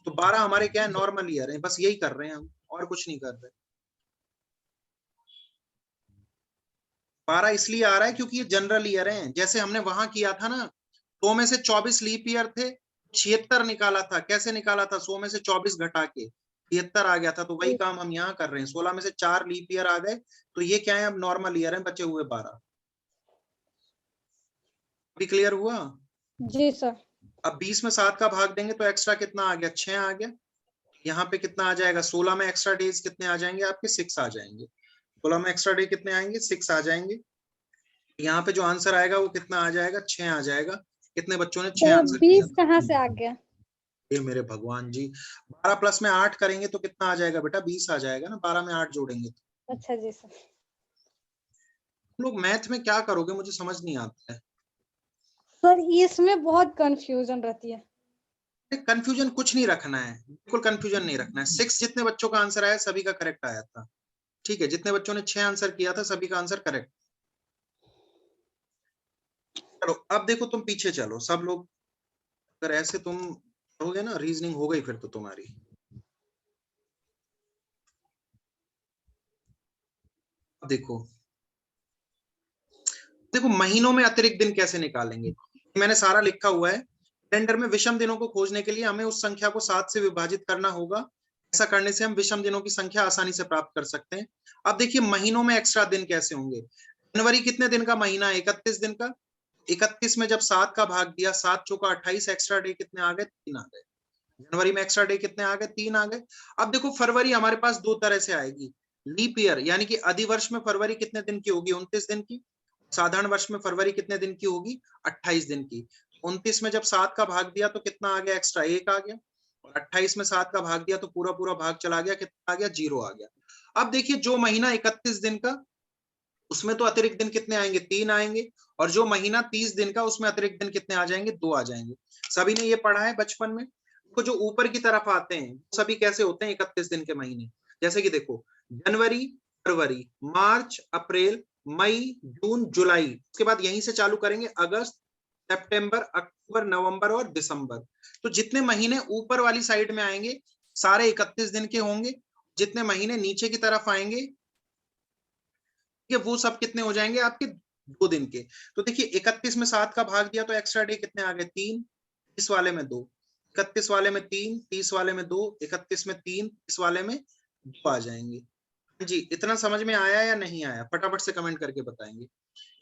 Speaker 1: तो 12 हमारे क्या है? नॉर्मल ईयर है। बस यही कर रहे हैं हम, और कुछ नहीं कर रहे। 12 इसलिए आ रहा है क्योंकि ये जनरल ईयर है। जैसे हमने वहां किया था ना, 100 में से 24 लीप ईयर थे, 76 निकाला था। कैसे निकाला था? 100 में से 24 घटा के 73 आ गया था। तो वही काम हम यहाँ कर रहे हैं। 16 में से 4 लीप ईयर आ गए, तो ये क्या है? अब नॉर्मल ईयर है, बचे हुए 12। अभी क्लियर हुआ?
Speaker 3: जी सर।
Speaker 1: अब 20 में 7 का भाग देंगे तो एक्स्ट्रा कितना आ गया? 6 आ गया। यहाँ पे कितना आ जाएगा? 16 में एक्स्ट्रा डेज कितने आ जाएंगे आपके? 6 आ जाएंगे। 16 में एक्स्ट्रा डे कितने आएंगे? 6 आ जाएंगे। यहाँ पे जो आंसर आएगा वो कितना आ जाएगा? 6 आ जाएगा। कितने बच्चों ने 6
Speaker 3: तो
Speaker 1: आंसर किया
Speaker 3: 20 कहाँ से आ गया?
Speaker 1: ये मेरे भगवान जी, 12 प्लस में 8 करेंगे तो कितना आ जाएगा बेटा? 20 आ जाएगा ना, 12 में 8 जोड़ेंगे तो।
Speaker 3: अच्छा जी सर।
Speaker 1: तुम लोग मैथ में क्या करोगे मुझे समझ नहीं आता है।
Speaker 3: सर इसमें बहुत कंफ्यूजन रहती है।
Speaker 1: कंफ्यूजन कुछ नहीं रखना है, बिल्कुल कंफ्यूजन नहीं रखना है। 6 जितने बच्चों का आंसर आया सभी का करेक्ट आया था, ठीक है। जितने बच्चों ने 6 आंसर किया था सभी का आंसर करेक्ट। चलो अब देखो तुम पीछे चलो सब लोग, अगर ऐसे तुम करोगे ना रीजनिंग हो गई फिर तो तुम्हारी। देखो देखो महीनों में अतिरिक्त दिन कैसे निकालेंगे, मैंने सारा लिखा हुआ है। कैलेंडर में विषम दिनों को खोजने के लिए हमें उस संख्या को 7 से विभाजित करना होगा। ऐसा करने से हम विषम दिनों की संख्या आसानी से प्राप्त कर सकते हैं। अब देखिए महीनों में एक्स्ट्रा दिन कैसे होंगे। जनवरी कितने दिन का महीना है? 31 दिन का। 31 में जब 7 का भाग दिया, 7 चौका 28, एक्स्ट्रा डे कितने आ गए? 3 आ गए। जनवरी में एक्स्ट्रा डे कितने आ गए? 3 आ गए। अब देखो फरवरी हमारे पास दो तरह से आएगी। लीप ईयर यानी कि अधिवर्ष में फरवरी कितने दिन की होगी? 29 दिन की। साधारण वर्ष में फरवरी कितने दिन की होगी? 28 दिन की। 29 में जब 7 का भाग दिया तो कितना आ गया? एक्स्ट्रा 1 आ गया। और 28 में 7 का भाग दिया तो पूरा पूरा भाग चला गया, कितना आ गया? 0 आ गया। अब देखिए जो महीना 31 दिन का उसमें तो अतिरिक्त दिन कितने आएंगे? 3 आएंगे। और जो महीना 30 दिन का उसमें अतिरिक्त दिन कितने आ जाएंगे? 2 आ जाएंगे। सभी ने ये पढ़ा है बचपन में। तो जो ऊपर की तरफ आते हैं सभी कैसे होते हैं? 31 दिन के महीने। जैसे कि देखो जनवरी, फरवरी, मार्च, अप्रैल, मई, जून, जुलाई। उसके बाद यहीं से चालू करेंगे अगस्त, सितंबर, अक्टूबर, नवंबर और दिसंबर। तो जितने महीने ऊपर वाली साइड में आएंगे सारे 31 दिन के होंगे। जितने महीने नीचे की तरफ आएंगे वो सब कितने हो जाएंगे? आपके 2 दिन के। तो देखिए 31 में 7 का भाग दिया तो एक्स्ट्रा डे कितने आ गए? 3। 30 वाले में 2, 31 वाले में 3, 30 वाले में 2, 31 में 3, 30 वाले में 2 आ जाएंगे। जी इतना समझ में आया या नहीं आया? फटाफट से कमेंट करके बताएंगे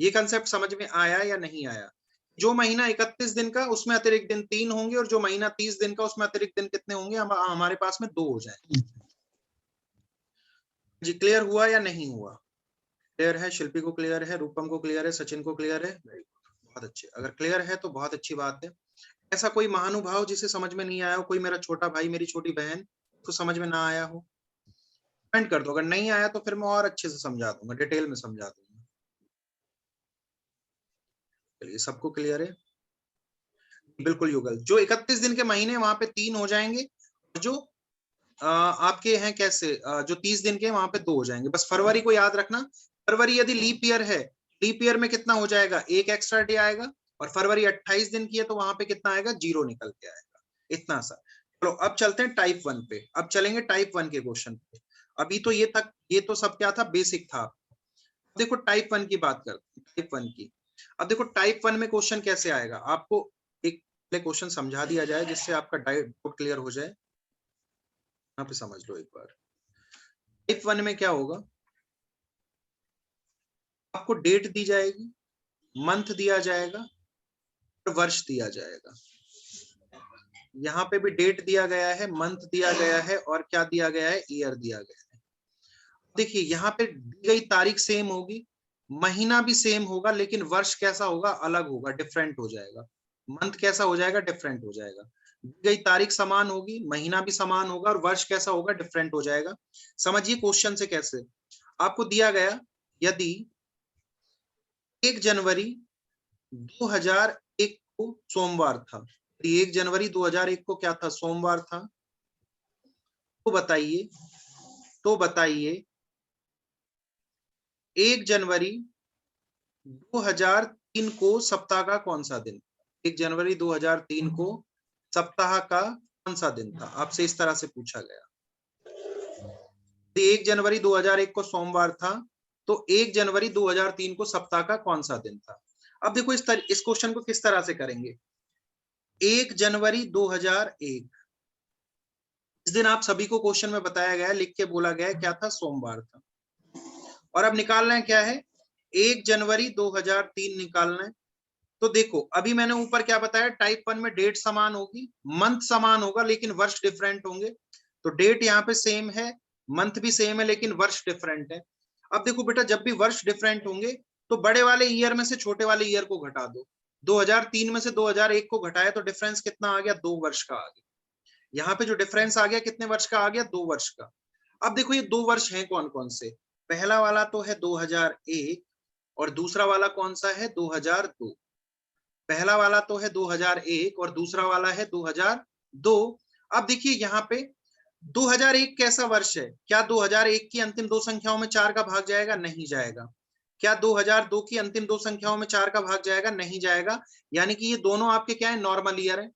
Speaker 1: ये कंसेप्ट समझ में आया या नहीं आया। जो महीना 31 दिन का उसमें अतिरिक्त दिन 3 होंगे और जो महीना 30 दिन का उसमें अतिरिक्त दिन कितने होंगे? हमारे पास में 2 हो जाएंगे। जी क्लियर हुआ या नहीं हुआ? क्लियर है? शिल्पी को क्लियर है, रूपम को क्लियर है, सचिन को क्लियर है? बहुत अच्छे। अगर क्लियर है तो बहुत अच्छी बात है। ऐसा कोई महानुभाव जिसे समझ में नहीं आया हो, कोई मेरा छोटा भाई मेरी छोटी बहन तो समझ में ना आया हो, कमेंट कर दो। अगर नहीं आया तो फिर मैं और अच्छे से समझा दूंगा, डिटेल में समझा दूंगा। चलिए सबको क्लियर है? बिल्कुल युगल। जो 31 दिन के महीने वहां पे 3 हो जाएंगे, जो आपके हैं कैसे जो 30 दिन के वहां पे 2 हो जाएंगे। बस फरवरी को याद रखना, फरवरी यदि लीप ईयर है, लीप ईयर में कितना हो जाएगा? 1 एक्स्ट्रा डे आएगा। और फरवरी 28 दिन की है तो वहां पे कितना आएगा? 0 निकल के आएगा। इतना सा। चलो अब चलते हैं टाइप 1 पे। अब चलेंगे टाइप 1 के क्वेश्चन पे। अभी तो ये तो सब क्या था? बेसिक था। देखो टाइप 1 की बात करते हैं, टाइप 1 की। अब देखो टाइप 1 में क्वेश्चन कैसे आएगा, आपको एक क्वेश्चन समझा दिया जाए जिससे आपका डाउट क्लियर हो जाए। यहाँ पे समझ लो एक बार। टाइप 1 में क्या होगा? आपको डेट दी जाएगी, मंथ दिया जाएगा और वर्ष दिया जाएगा। यहाँ पे भी डेट दिया गया है, मंथ दिया गया है और क्या दिया गया है? ईयर दिया गया है। देखिए यहाँ पे दी गई तारीख सेम होगी, महीना भी सेम होगा, लेकिन वर्ष कैसा होगा? अलग होगा, डिफरेंट हो जाएगा। मंथ कैसा हो जाएगा? डिफरेंट हो जाएगा। दी गई तारीख समान होगी, महीना भी समान होगा और वर्ष कैसा होगा? डिफरेंट हो जाएगा। समझिए क्वेश्चन से कैसे। आपको दिया गया यदि 1 जनवरी 2001 को सोमवार था, 1 जनवरी 2001 को क्या था? सोमवार था। तो बताइए 1 जनवरी 2003 को सप्ताह का कौन सा दिन? 1 जनवरी 2003 को सप्ताह का कौन सा दिन था? आपसे इस तरह से पूछा गया। 1 जनवरी 2001 को सोमवार था तो 1 जनवरी 2003 को सप्ताह का कौन सा दिन था? अब देखो इस क्वेश्चन को किस तरह से करेंगे। 1 जनवरी 2001 इस दिन आप सभी को क्वेश्चन में बताया गया, लिख के बोला गया क्या था? सोमवार था। और अब निकालना है क्या है? 1 जनवरी 2003 निकालना है। तो देखो अभी मैंने ऊपर क्या बताया, टाइप 1 में डेट समान होगी, मंथ समान होगा लेकिन वर्ष डिफरेंट होंगे। तो डेट यहाँ पे सेम है, मंथ भी सेम है लेकिन वर्ष डिफरेंट है। अब देखो बेटा जब भी वर्ष डिफरेंट होंगे तो बड़े वाले ईयर में से छोटे वाले ईयर को घटा दो। 2003 में से 2001 को घटाया तो डिफरेंस कितना आ गया, 2 वर्ष का आ गया। यहाँ पे जो डिफरेंस आ गया कितने वर्ष का आ गया, 2 वर्ष का। अब देखो ये 2 वर्ष हैं कौन कौन से, पहला वाला तो है 2001 और दूसरा वाला कौन सा है, 2002। पहला वाला तो है 2001 और दूसरा वाला है 2002। अब देखिए यहाँ पे 2001 कैसा वर्ष है, क्या 2001 की अंतिम दो संख्याओं में 4 का भाग जाएगा, नहीं जाएगा। क्या 2002 की अंतिम दो संख्याओं में 4 का भाग जाएगा, नहीं जाएगा। यानी कि ये दोनों आपके क्या है, नॉर्मल ईयर है,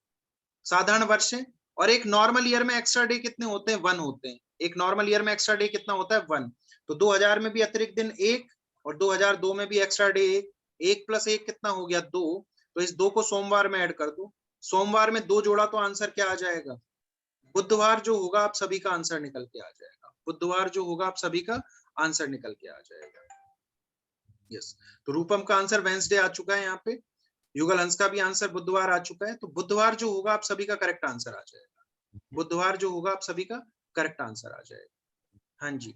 Speaker 1: साधारण वर्ष है। और एक नॉर्मल ईयर में एक्स्ट्रा डे कितने होते हैं, 1 होते हैं। एक नॉर्मल ईयर में एक्स्ट्रा डे कितना होता है, 1। तो 2000 में भी अतिरिक्त दिन 1 और 2002 में भी एक्स्ट्रा डे 1। 1 + 1 कितना हो गया, 2। तो इस 2 को सोमवार में ऐड कर दो, सोमवार में 2 जोड़ा तो आंसर क्या आ जाएगा, बुधवार जो होगा आप सभी का आंसर निकल के आ जाएगा। बुधवार जो होगा आप सभी का आंसर निकल के आ जाएगा। यस, तो रूपम का आंसर वेंसडे आ चुका है यहाँ पे, युगल हंस का भी आंसर बुधवार आ चुका है। तो बुधवार जो होगा आप सभी का करेक्ट आंसर आ जाएगा। बुधवार जो होगा आप सभी का करेक्ट आंसर आ जाएगा। हाँ जी,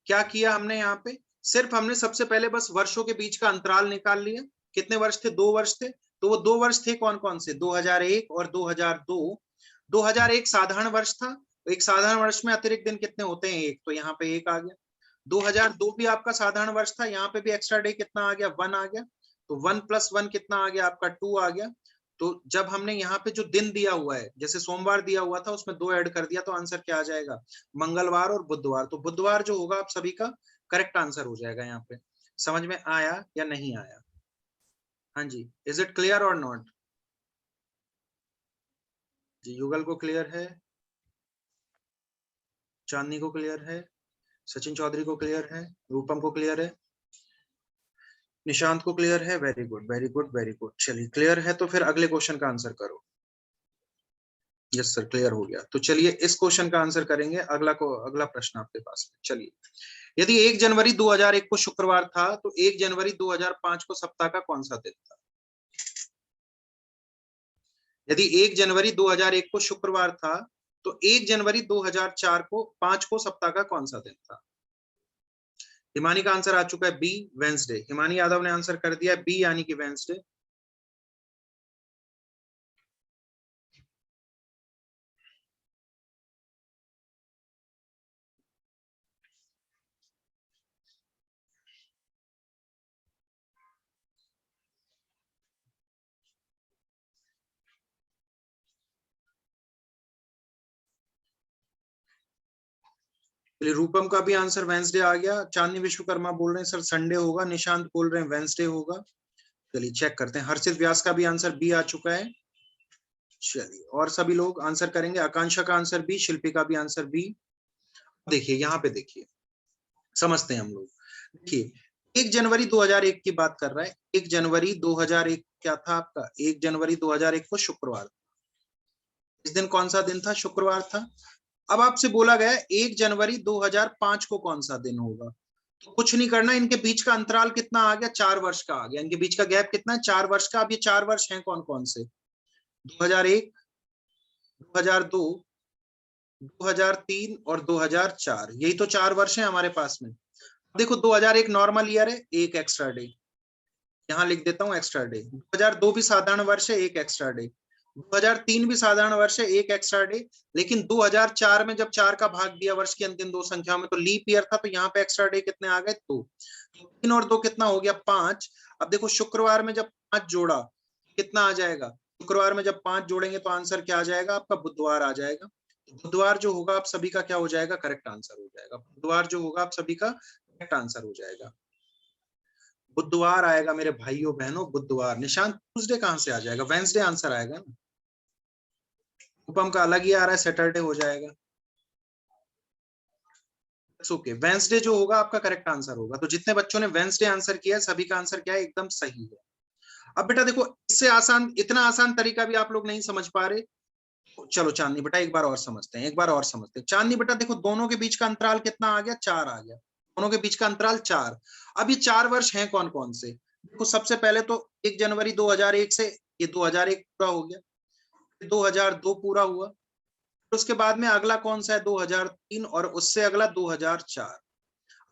Speaker 1: क्या किया हमने यहाँ पे, सिर्फ हमने सबसे पहले बस वर्षों के बीच का अंतराल निकाल लिया। कितने वर्ष थे, 2 वर्ष थे। तो वो 2 वर्ष थे कौन कौन से, 2001 और 2002। 2001 साधारण वर्ष था, एक साधारण वर्ष में अतिरिक्त दिन कितने होते हैं, 1। तो यहाँ पे 1 आ गया। 2002 भी आपका साधारण वर्ष था, यहाँ पे भी एक्स्ट्रा डे कितना आ गया, 1 आ गया। तो 1 + 1 कितना आ गया आपका, 2 आ गया। तो जब हमने यहाँ पे जो दिन दिया हुआ है, जैसे सोमवार दिया हुआ था उसमें 2 ऐड कर दिया तो आंसर क्या आ जाएगा, मंगलवार और बुधवार। तो बुधवार जो होगा आप सभी का करेक्ट आंसर हो जाएगा। यहाँ पे समझ में आया या नहीं आया, हाँ जी, इज इट क्लियर और नॉट जी। युगल को क्लियर है, चांदनी को क्लियर है, सचिन चौधरी को क्लियर है, रूपम को क्लियर है, निशांत को क्लियर है। Very good very good very good. चलिए क्लियर है तो फिर अगले क्वेश्चन का आंसर करो। यस सर, क्लियर हो गया। तो चलिए इस क्वेश्चन का आंसर करेंगे। अगला प्रश्न आपके पास में। चलिए, यदि 1 जनवरी 2001 को शुक्रवार था तो 1 जनवरी 2005 को सप्ताह का कौन सा दिन था। यदि 1 जनवरी 2001 को शुक्रवार था तो 1 जनवरी 2004 को 5 को सप्ताह का कौन सा दिन था। हिमानी का आंसर आ चुका है बी, वेंसडे। हिमानी यादव ने आंसर कर दिया बी यानी कि वेंसडे। रूपम का भी आंसर वेंसडे आ गया। चांदनी विश्वकर्मा बोल रहे हैं सर संडे होगा, निशांत बोल रहे हैं वेंसडे होगा। चलिए चेक करते हैं। हर्षित व्यास का भी आंसर बी आ चुका है। चलिए और सभी लोग आंसर करेंगे। आकांक्षा का आंसर बी, शिल्पी का भी आंसर बी। देखिए यहाँ पे देखिए, समझते हैं हम लोग। देखिए 1 जनवरी 2001 की बात कर रहा है। 1 जनवरी 2001 क्या था आपका, 1 जनवरी 2001 को शुक्रवार। इस दिन कौन सा दिन था, शुक्रवार था। अब आपसे बोला गया 1 जनवरी 2005 को कौन सा दिन होगा। तो कुछ नहीं करना, इनके बीच का अंतराल कितना आ गया, 4 वर्ष का आ गया। इनके बीच का गैप कितना है, 4 वर्ष का। अब ये 4 वर्ष हैं कौन कौन से, 2001, 2002, 2003 और 2004। यही तो 4 वर्ष हैं हमारे पास में। देखो 2001 नॉर्मल ईयर है, 1 एक्स्ट्रा डे यहाँ लिख देता हूं, एक्स्ट्रा डे। 2002 भी साधारण वर्ष है, 1 एक्स्ट्रा डे। 2003 भी साधारण वर्ष है, 1 एक्स्ट्रा डे। लेकिन 2004 में जब 4 का भाग दिया वर्ष की अंतिम दो संख्याओं में तो लीप ईयर था, तो यहाँ पे एक्स्ट्रा डे कितने आ गए, 2। 3 और 2 कितना हो गया, 5। अब देखो शुक्रवार में जब 5 जोड़ा कितना आ जाएगा, शुक्रवार में जब 5 जोड़ेंगे तो आंसर क्या आ जाएगा आपका, बुधवार आ जाएगा। बुधवार जो होगा आप सभी का क्या हो जाएगा, करेक्ट आंसर हो जाएगा। बुधवार जो होगा आप सभी का करेक्ट आंसर हो जाएगा। बुधवार आएगा मेरे भाइयों बहनों, बुधवार। निशांत ट्यूसडे कहां से आ जाएगा, वेंसडे आंसर आएगा ना। उपम का अलग ही आ रहा है, सैटरडे हो जाएगा। ओके, वेंसडे जो होगा आपका करेक्ट आंसर होगा। तो जितने बच्चों ने वेंसडे आंसर किया है सभी का आंसर क्या है, एकदम सही है। अब बेटा देखो इससे आसान, इतना आसान तरीका भी आप लोग नहीं समझ पा रहे। चलो चांदनी बेटा एक बार और समझते हैं, एक बार और समझते हैं। चांदनी बेटा देखो दोनों के बीच का अंतराल कितना आ गया, 4 आ गया। दोनों के बीच का अंतराल 4। अब ये 4 वर्ष हैं कौन कौन से, देखो सबसे पहले तो 1 जनवरी 2001 से ये 2001 पूरा हो गया, 2002 पूरा हुआ, उसके बाद में अगला कौन सा है, 2003 और उससे अगला 2004।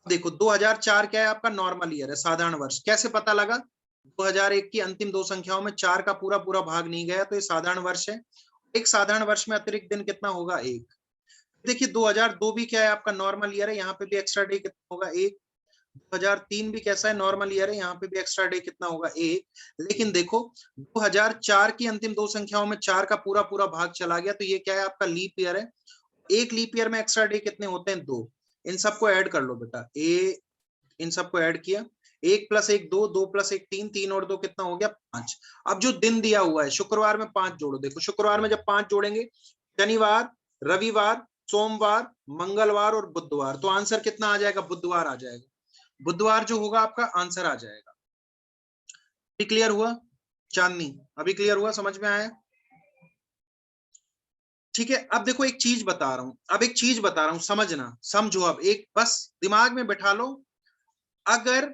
Speaker 1: देखो 2004 क्या है आपका, नॉर्मल ईयर है, साधारण वर्ष। कैसे पता लगा, 2001 की अंतिम दो संख्याओं में 4 का पूरा पूरा भाग नहीं गया तो ये साधारण वर्ष है। एक साधारण वर्ष में अतिरिक्त दिन कितना होगा? 1। देखिए 2002 भी क्या है आपका नॉर्मल ईयर है, यहाँ पे भी एक्स्ट्रा डे कितना होगा? 1। 2003 भी कैसा है? नॉर्मल ईयर है, यहाँ पे भी एक्स्ट्रा डे कितना होगा? 1। लेकिन देखो 2004 की अंतिम दो संख्याओं में 4 का पूरा पूरा भाग चला गया तो ये क्या है आपका? लीप ईयर है। एक लीप ईयर में एक्स्ट्रा डे कितने होते हैं? 2। इन सबको ऐड कर लो बेटा। इन सबको ऐड किया, 1 + 1 2, 2 + 1 3, 3 और 2 कितना हो गया? 5। अब जो दिन दिया हुआ है शुक्रवार में 5 जोड़ो। देखो शुक्रवार में जब 5 जोड़ेंगे, शनिवार, रविवार, सोमवार, मंगलवार और बुधवार, तो आंसर कितना आ जाएगा? बुधवार आ जाएगा। बुधवार जो होगा आपका आंसर आ जाएगा। अभी क्लियर हुआ चांदनी? अभी क्लियर हुआ? समझ में आया? ठीक है। अब देखो एक चीज बता रहा हूं, समझना, समझो। अब एक बस दिमाग में बैठा लो, अगर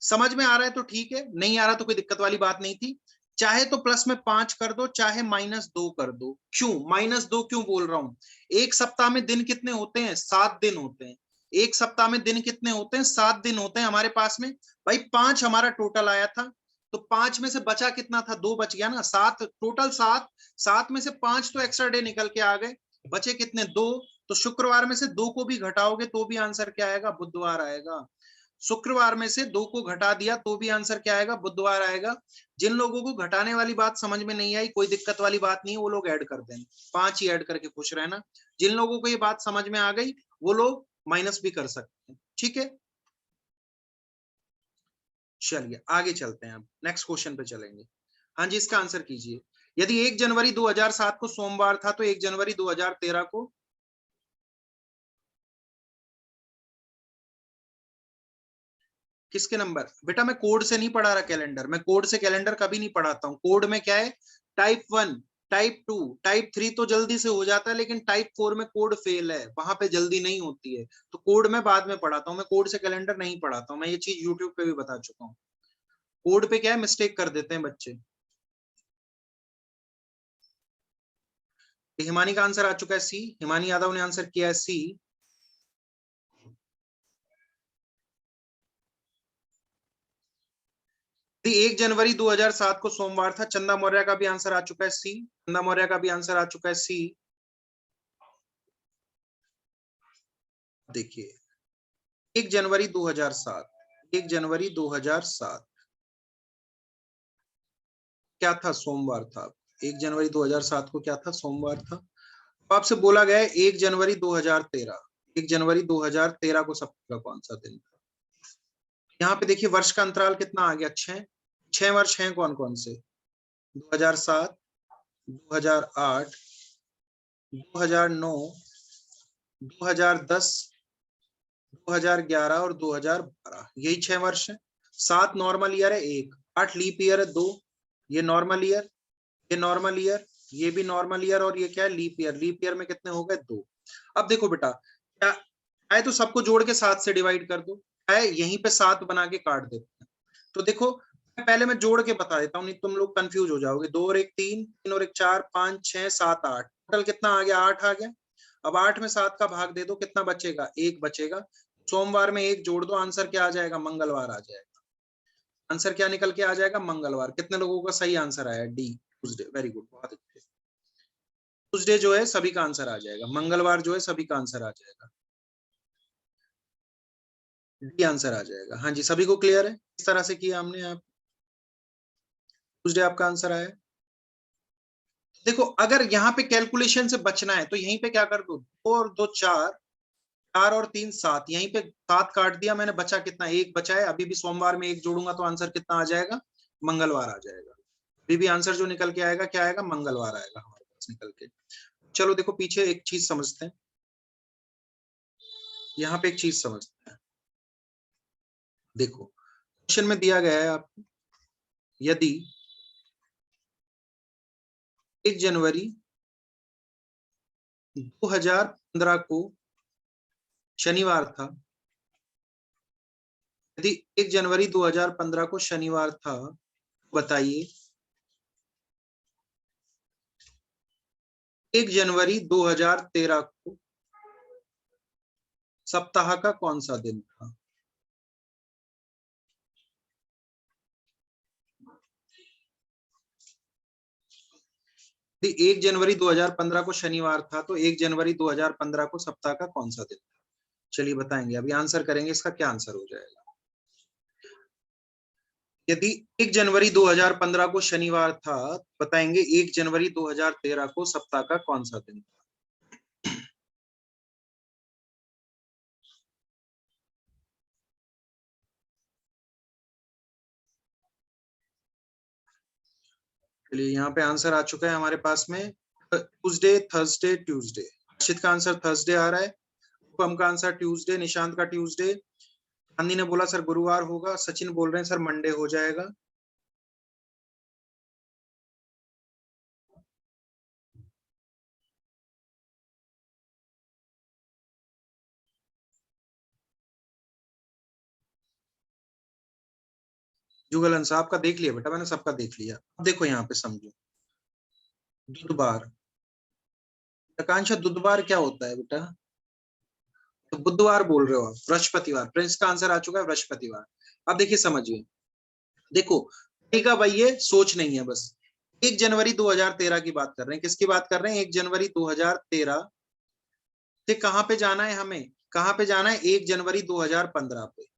Speaker 1: समझ में आ रहा है तो ठीक है, नहीं आ रहा तो कोई दिक्कत वाली बात नहीं थी। चाहे तो प्लस में 5 कर दो, चाहे -2 कर दो। क्यों -2 क्यों बोल रहा हूं? एक सप्ताह में दिन कितने होते हैं? 7 दिन होते हैं। एक सप्ताह में दिन कितने होते हैं? 7 दिन होते हैं हमारे पास में। भाई 5 हमारा टोटल आया था, तो 5 में से बचा कितना था? 2 बच गया ना। 7 टोटल, 7 7 में से 5 तो एक्स्ट्रा डे निकल के आ गए, बचे कितने? 2। तो शुक्रवार में से 2 को भी घटाओगे तो भी आंसर क्या आएगा? बुधवार आएगा। शुक्रवार में से 2 को घटा दिया तो भी आंसर क्या आएगा? बुधवार आएगा। जिन लोगों को घटाने वाली बात समझ में नहीं आई, कोई दिक्कत वाली बात नहीं है, वो लोग ऐड कर देंगे। 5 ही ऐड करके खुश रहना। जिन लोगों को ये बात समझ में आ गई वो लोग माइनस भी कर सकते हैं। ठीक है, चलिए आगे चलते हैं। अब नेक्स्ट क्वेश्चन पे चलेंगे। हाँ जी, इसका आंसर कीजिए। यदि 1 जनवरी 2007 को सोमवार था तो 1 जनवरी 2013 को किसके नंबर? बेटा मैं कोड से नहीं पढ़ा रहा कैलेंडर, मैं कोड से कैलेंडर कभी नहीं पढ़ाता हूँ। कोड में क्या है? टाइप 1, टाइप 2, टाइप 3 तो जल्दी से हो जाता है, लेकिन टाइप 4 में कोड फेल है, वहां पे जल्दी नहीं होती है। तो कोड में बाद में पढ़ाता हूँ, मैं कोड से कैलेंडर नहीं पढ़ाता हूँ। मैं ये चीज यूट्यूब पे भी बता चुका हूँ। कोड पे क्या है, मिस्टेक कर देते हैं बच्चे। हिमानी का आंसर आ चुका है सी। हिमानी यादव ने आंसर किया है सी। 1 जनवरी 2007 को सोमवार था, चंदा मौर्य का भी आंसर आ चुका है सी। चंदा मौर्य का भी आंसर आ चुका है सी। देखिए 1 जनवरी 2007, 1 जनवरी 2007 क्या था? सोमवार था। 1 जनवरी 2007 को क्या था? सोमवार था। तो आपसे बोला गया है 1 जनवरी 2013, 1 जनवरी 2013 को सबका कौन सा दिन था? यहाँ पे देखिए वर्ष का अंतराल कितना आ गया? 6 वर्ष हैं। कौन कौन से? 2007, 2008, 2009, 2010, 2011 और 2012, यही 6 वर्ष है। 7 नॉर्मल ईयर है, 1 8 लीप ईयर है, 2 ये नॉर्मल ईयर, ये नॉर्मल ईयर, ये भी नॉर्मल ईयर, और ये क्या है? Leap year. लीप ईयर में कितने हो गए? 2। अब देखो बेटा, क्या है? तो सबको जोड़ के 7 से डिवाइड कर दो, है यहीं पे 7 बना के काट देते हैं। तो देखो पहले मैं जोड़ के बता देता हूँ, नहीं तुम लोग कंफ्यूज हो जाओगे। 2 और 1 3, 3 और 1 4, 5 6 7 8, टोटल कितना आ गया? 8 आ गया। अब 8 में 7 का भाग दे दो, कितना बचेगा? 1 बचेगा। सोमवार में 1 जोड़ दो, आंसर क्या आ जाएगा? मंगलवार आ जाएगा। आंसर क्या निकल के आ जाएगा? मंगलवार। कितने लोगों का सही आंसर आया? D, Tuesday. वेरी गुड, बहुत अच्छे। ट्यूसडे जो है सभी का आंसर आ जाएगा, मंगलवार जो है सभी का आंसर आ जाएगा, डी आंसर आ जाएगा। हाँ जी, सभी को क्लियर है? इस तरह से किया हमने। आप ट्यूसडे आपका आंसर आया। देखो अगर यहाँ पे कैलकुलेशन से बचना है तो यहीं पे क्या कर दो? 2 और 2 4, 4 और 3 7, यहीं पे 7 काट दिया मैंने, बचा कितना? 1 बचा है। अभी भी सोमवार में 1 जोड़ूंगा तो आंसर कितना आ जाएगा? मंगलवार आ जाएगा। अभी भी आंसर जो निकल के आएगा क्या आएगा? मंगलवार आएगा हमारे पास निकल के। चलो देखो पीछे एक चीज समझते हैं, यहाँ पे एक चीज समझते हैं। देखो क्वेश्चन में दिया गया है आपको, यदि 1 जनवरी 2015 को शनिवार था, यदि 1 जनवरी 2015 को शनिवार था, बताइए 1 जनवरी 2013 को सप्ताह का कौन सा दिन था? 1 जनवरी 2015 को शनिवार था तो 1 जनवरी 2015 को सप्ताह का कौन सा दिन था? चलिए बताएंगे, अभी आंसर करेंगे, इसका क्या आंसर हो जाएगा। यदि 1 जनवरी 2015 को शनिवार था, बताएंगे 1 जनवरी 2013 को सप्ताह का कौन सा दिन था। चलिए यहाँ पे आंसर आ चुका है हमारे पास में, ट्यूसडे, थर्सडे, ट्यूसडे। हर्षित का आंसर थर्सडे आ रहा है, उपम का आंसर ट्यूसडे, निशांत का ट्यूसडे, गांधी ने बोला सर गुरुवार होगा, सचिन बोल रहे हैं सर मंडे हो जाएगा। जुगल अंश आपका देख लिया बेटा, मैंने सबका देख लिया। अब देखो यहाँ पे समझो, बुधवार, आकांक्षा बुधवार क्या होता है बेटा? तो बुधवार बोल रहे हो आप, बृहस्पतिवार। प्रिंस का आंसर आ चुका है बृहस्पतिवार। अब देखिए समझिए, देखो ठीक है भाई, ये सोच नहीं है बस। 1 जनवरी 2013 की बात कर रहे हैं, किसकी बात कर रहे हैं? 1 जनवरी 2013 से कहां पे जाना है हमें, कहां पे जाना है? 1 जनवरी 2015 पे।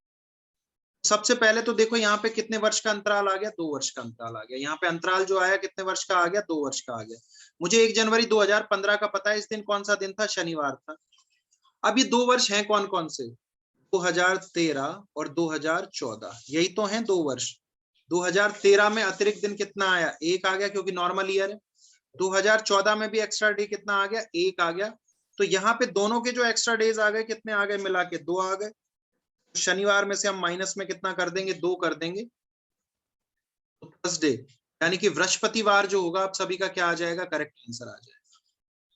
Speaker 1: सबसे पहले तो देखो यहाँ पे कितने वर्ष का अंतराल आ गया, 2 वर्ष का अंतराल आ गया। यहाँ पे अंतराल जो आया कितने वर्ष का आ गया, 2 वर्ष का आ गया। मुझे 1 जनवरी 2015 का पता है, इस दिन कौन सा दिन था? शनिवार था। अब ये 2 वर्ष हैं कौन कौन से? 2013 और 2014, यही तो हैं 2 वर्ष। 2013 में अतिरिक्त दिन कितना आया? 1 आ गया, क्योंकि नॉर्मल ईयर है। 2014 में भी एक्स्ट्रा डे कितना आ गया? 1 आ गया। तो यहाँ पे दोनों के जो एक्स्ट्रा डेज आ गए, कितने आ गए मिला के? 2 आ गए। शनिवार में से हम माइनस में कितना कर देंगे? 2 कर देंगे। तो थर्सडे यानी कि बृहस्पतिवार जो होगा आप सभी का क्या आ जाएगा? करेक्ट आंसर आ जाएगा।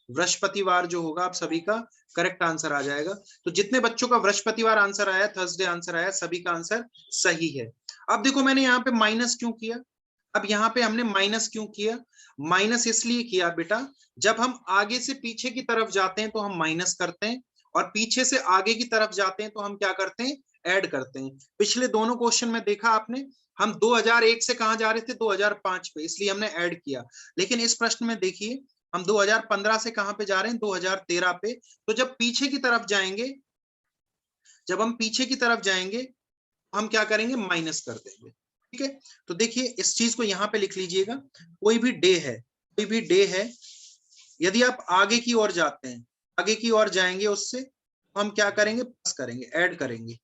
Speaker 1: बृहस्पतिवार जो होगा आप सभी का करेक्ट आंसर आ जाएगा। तो जितने बच्चों का बृहस्पतिवार आंसर आया, थर्सडे आंसर आया, सभी का आंसर सही है। अब देखो मैंने यहाँ पे माइनस क्यों किया? अब यहाँ पे हमने माइनस क्यों किया? माइनस इसलिए किया बेटा, जब हम आगे से पीछे की तरफ जाते हैं तो हम माइनस करते हैं, और पीछे से आगे की तरफ जाते हैं तो हम क्या करते हैं? ऐड करते हैं। पिछले दोनों क्वेश्चन में देखा आपने, हम 2001 से कहां जा रहे थे? 2005 पे, इसलिए हमने ऐड किया। लेकिन इस प्रश्न में देखिए, हम 2015 से कहां पे जा रहे हैं? 2013 पे। तो जब पीछे की तरफ जाएंगे, जब हम पीछे की तरफ जाएंगे हम क्या करेंगे? माइनस कर देंगे। ठीक है, तो देखिए इस चीज को यहाँ पे लिख लीजिएगा। कोई भी डे है, कोई भी डे है, यदि आप आगे की ओर जाते हैं, आगे की ओर जाएंगे, उससे हम क्या करेंगे? प्लस करेंगे, ऐड करेंगे,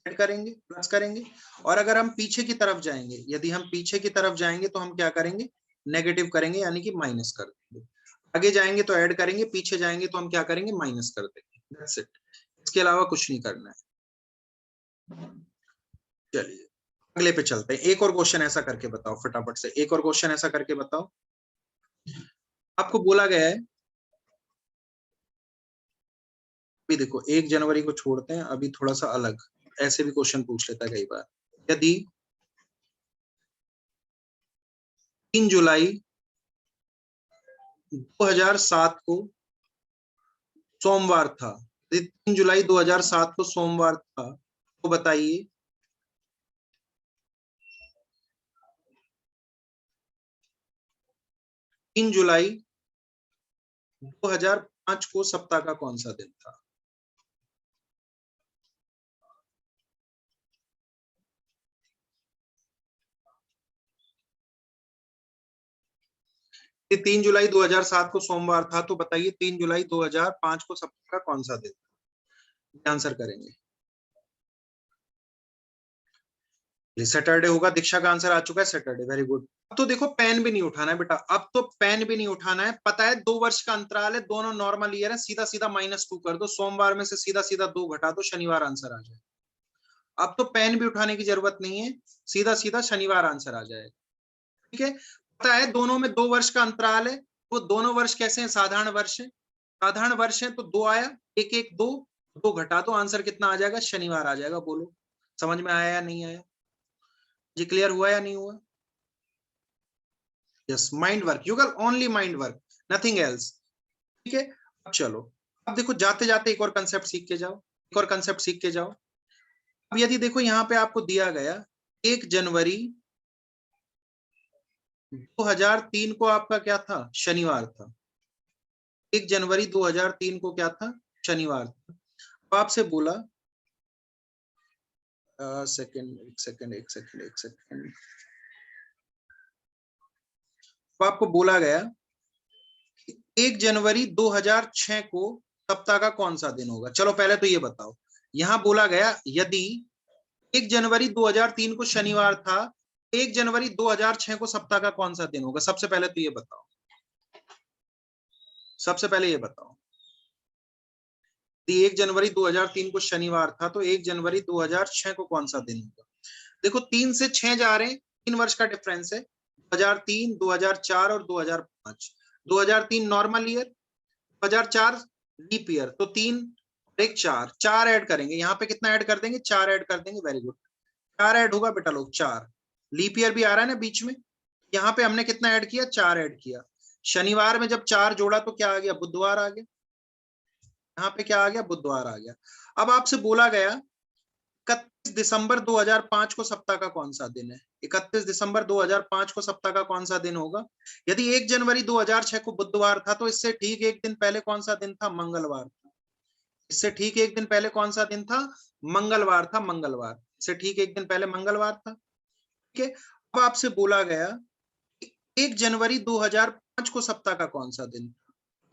Speaker 1: ऐड करेंगे, प्लस करेंगे। और अगर हम पीछे की तरफ जाएंगे, यदि हम पीछे की तरफ जाएंगे तो हम क्या करेंगे? नेगेटिव करेंगे, यानी कि माइनस कर देंगे। आगे जाएंगे तो ऐड करेंगे, पीछे जाएंगे तो हम क्या करेंगे? माइनस कर देंगे। दैट्स इट, इसके अलावा कुछ नहीं करना है। चलिए अगले पे चलते हैं। एक और क्वेश्चन ऐसा करके बताओ फटाफट से, एक और क्वेश्चन ऐसा करके बताओ। आपको बोला गया है, अभी देखो 1 जनवरी को छोड़ते हैं, अभी थोड़ा सा अलग, ऐसे भी क्वेश्चन पूछ लेता है कई बार। यदि 3 जुलाई 2007 को सोमवार था, यदि 3 जुलाई 2007 को सोमवार था, तो बताइए 3 जुलाई 2005 को सप्ताह का कौन सा दिन था? ये 3 जुलाई 2007 को सोमवार था, तो बताइए 3 जुलाई 2005 को सप्ताह का कौन सा दिन था? आंसर करेंगे। सैटरडे होगा। दीक्षा का आंसर आ चुका है सैटरडे, वेरी गुड। अब तो देखो पेन भी नहीं उठाना है बेटा, अब तो पेन भी नहीं उठाना है। पता है 2 वर्ष का अंतराल है, दोनों नॉर्मल ईयर है, सीधा सीधा -2 कर दो, सोमवार में से सीधा सीधा 2 घटा दो, शनिवार आंसर आ जाए। अब तो पेन भी उठाने की जरूरत नहीं है, सीधा सीधा शनिवार आंसर आ जाएगा। ठीक है, पता है दोनों में 2 वर्ष का अंतराल है, वो दोनों वर्ष कैसे हैं? साधारण वर्ष है। साधारण वर्ष है तो 2 आया, 1 1 2, 2 घटा दो, आंसर कितना आ जाएगा? शनिवार आ जाएगा। बोलो समझ में आया या नहीं आया? ये क्लियर हुआ या नहीं हुआ? यस, माइंड वर्क युगल, only mind work, nothing else. ठीक है, अब चलो, अब देखो जाते जाते एक और कंसेप्ट सीख के जाओ, एक और कंसेप्ट सीख के जाओ। अब यदि देखो यहाँ पे आपको दिया गया 1 जनवरी 2003 को आपका क्या था, शनिवार था। 1 जनवरी 2003 को क्या था, शनिवार था। तो आपसे बोला एक सेकेंड। तो आपको बोला गया कि 1 जनवरी 2006 को सप्ताह का कौन सा दिन होगा। चलो पहले तो ये बताओ, यहां बोला गया यदि 1 जनवरी 2003 को शनिवार था, 1 जनवरी 2006 को सप्ताह का कौन सा दिन होगा। सबसे पहले तो ये बताओ, सबसे पहले ये बताओ, 1 जनवरी 2003 को शनिवार था तो 1 जनवरी 2006 को कौन सा दिन होगा। देखो 3 से 6 जा रहे हैं, 3 वर्ष का डिफरेंस है, 2003, 2004 और 2005। 2003 नॉर्मल ईयर, 2004 लीप ईयर, तो 3 एक 4 ऐड करेंगे। यहाँ पे कितना ऐड कर देंगे, 4 ऐड कर देंगे। वेरी गुड, 4 ऐड होगा बेटा लोग, 4। लीप ईयर भी आ रहा है ना बीच में, यहाँ पे हमने कितना ऐड किया, 4 ऐड किया। शनिवार में जब 4 जोड़ा तो क्या आ गया, बुधवार आ गया। यहाँ पे क्या आ गया, बुधवार आ गया। अब आपसे बोला गया 31 दिसंबर 2005 को सप्ताह का कौन सा दिन है। 31 दिसंबर 2005 को सप्ताह का कौन सा दिन होगा। यदि 1 जनवरी 2006 को बुधवार था तो इससे ठीक एक दिन पहले कौन सा दिन था, मंगलवार था। इससे ठीक एक दिन पहले कौन सा दिन था, मंगलवार था। मंगलवार से ठीक एक दिन पहले मंगलवार था। ठीक है, अब आपसे बोला गया 1 जनवरी 2005 को सप्ताह का कौन सा दिन था।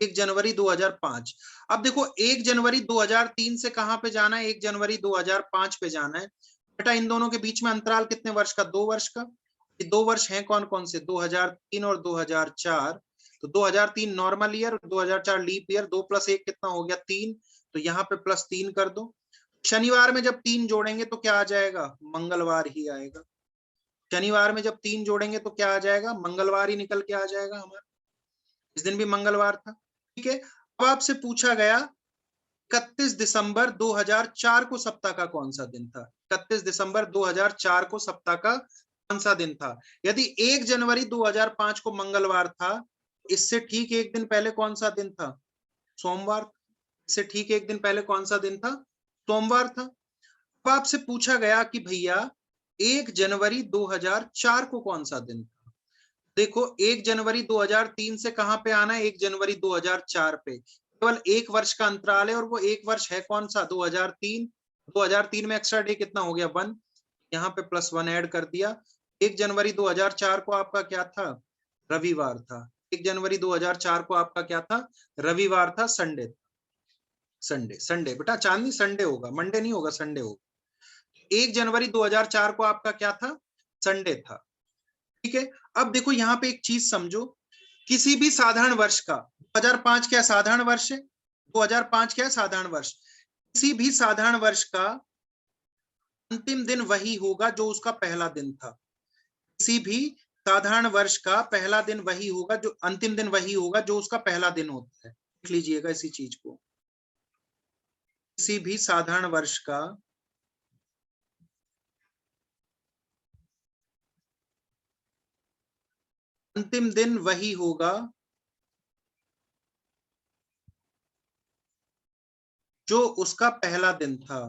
Speaker 1: 1 जनवरी 2005। अब देखो 1 जनवरी 2003 से कहां पे जाना है, 1 जनवरी 2005 पे जाना है। बेटा इन दोनों के बीच में अंतराल कितने वर्ष का, 2 वर्ष का। ये 2 वर्ष हैं कौन कौन से, 2003 और 2004। तो 2003 नॉर्मल ईयर, 2004 लीप ईयर। 2 + 1 कितना हो गया, 3। तो यहाँ पे +3 कर दो। शनिवार में जब 3 जोड़ेंगे तो क्या आ जाएगा, मंगलवार ही आएगा। शनिवार में जब 3 जोड़ेंगे तो क्या आ जाएगा, मंगलवार ही निकल के आ जाएगा हमारा। इस दिन भी मंगलवार था। ठीक है, अब आपसे पूछा गया 31 दिसंबर 2004 को सप्ताह का कौन सा दिन था। 31 दिसंबर 2004 को सप्ताह का कौन सा दिन था। यदि 1 जनवरी 2005 को मंगलवार था, इससे ठीक एक दिन पहले कौन सा दिन था, सोमवार। इससे ठीक एक दिन पहले कौन सा दिन था, सोमवार था। अब आपसे पूछा गया कि भैया 1 जनवरी 2004 को कौन सा दिन था। देखो 1 जनवरी 2003 से कहां पे आना है, 1 जनवरी 2004 पे। केवल 1 वर्ष का अंतराल है और वो 1 वर्ष है कौन सा, 2003। 2003 में एक्स्ट्रा डे कितना हो गया, 1। यहाँ पे +1 ऐड कर दिया। 1 जनवरी 2004 को आपका क्या था, रविवार था। 1 जनवरी 2004 को आपका क्या था, रविवार था, संडे। संडे संडे बेटा, चांदनी संडे होगा, मंडे नहीं होगा, संडे होगा। 1 जनवरी 2004 को आपका क्या था, संडे था। ठीक है, अब देखो यहाँ पे एक चीज समझो, किसी भी साधारण वर्ष का, 2005 क्या साधारण वर्ष है, 2005 क्या साधारण वर्ष, किसी भी साधारण वर्ष का अंतिम दिन वही होगा जो उसका पहला दिन था। किसी भी साधारण वर्ष का पहला दिन वही होगा, जो अंतिम दिन वही होगा जो उसका पहला दिन होता है। लिख लीजिएगा इसी चीज को, किसी भी साधारण वर्ष का अंतिम दिन वही होगा जो उसका पहला दिन था।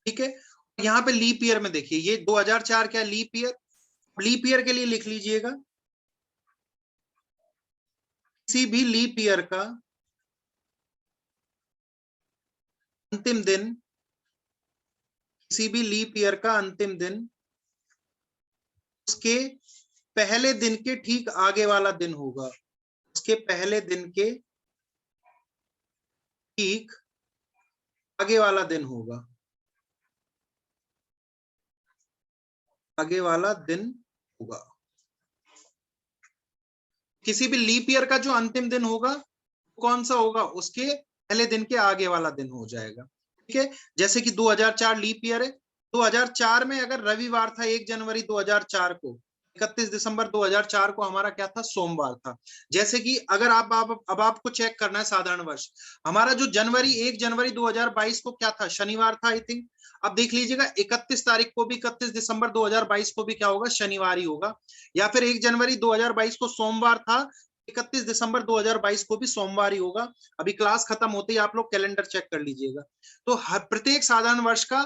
Speaker 1: ठीक है, यहाँ पे लीप ईयर में देखिए, ये 2004 क्या लीप ईयर। लीप ईयर के लिए लिख लीजिएगा, किसी भी लीप ईयर का अंतिम दिन, किसी भी लीप ईयर का अंतिम दिन उसके पहले दिन के ठीक आगे वाला दिन होगा। उसके पहले दिन के ठीक आगे वाला दिन होगा, आगे वाला दिन होगा। किसी भी लीप ईयर का जो अंतिम दिन होगा कौन सा होगा, उसके पहले दिन के आगे वाला दिन हो जाएगा। ठीक है, जैसे कि 2004 लीप ईयर है, 2004 में अगर रविवार था 1 जनवरी 2004 को, 31 दिसंबर 2004 को हमारा क्या था, सोमवार था। जैसे कि अगर अब आपको चेक करना है साधारण वर्ष, हमारा जो जनवरी 1 जनवरी 2022 को क्या था, शनिवार था आई थिंक। अब देख लीजिएगा 31 तारीख को भी, 31 दिसंबर 2022 को भी क्या होगा, शनिवार ही होगा। या फिर 1 जनवरी 2022 को सोमवार था, 31 दिसंबर 2022 को भी सोमवार ही होगा। अभी क्लास खत्म होते ही आप लोग कैलेंडर चेक कर लीजिएगा। तो हर प्रत्येक साधारण वर्ष का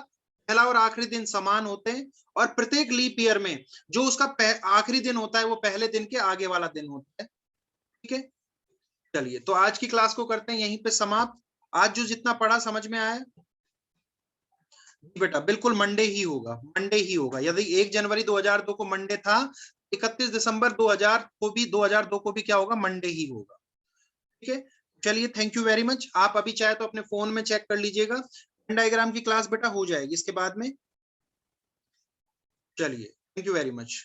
Speaker 1: पहला और आखिरी दिन समान होते हैं, और प्रत्येक लीप ईयर में जो उसका आखिरी दिन होता है वो पहले दिन के आगे वाला दिन होता है। ठीक है, चलिए तो आज की क्लास को करते हैं यहीं पे समाप्त। आज जो जितना पढ़ा समझ में आया? बेटा बिल्कुल मंडे ही होगा, मंडे ही होगा। यदि 1 जनवरी 2002 को मंडे था, 31 दिसंबर 2000 को भी 2002 को भी क्या होगा? मंडे ही होगा। ठीक है, चलिए थैंक यू वेरी मच। आप अभी चाहे तो अपने फोन में चेक कर लीजिएगा। वेन डायग्राम की क्लास बेटा हो जाएगी इसके बाद में। चलिए थैंक यू वेरी मच।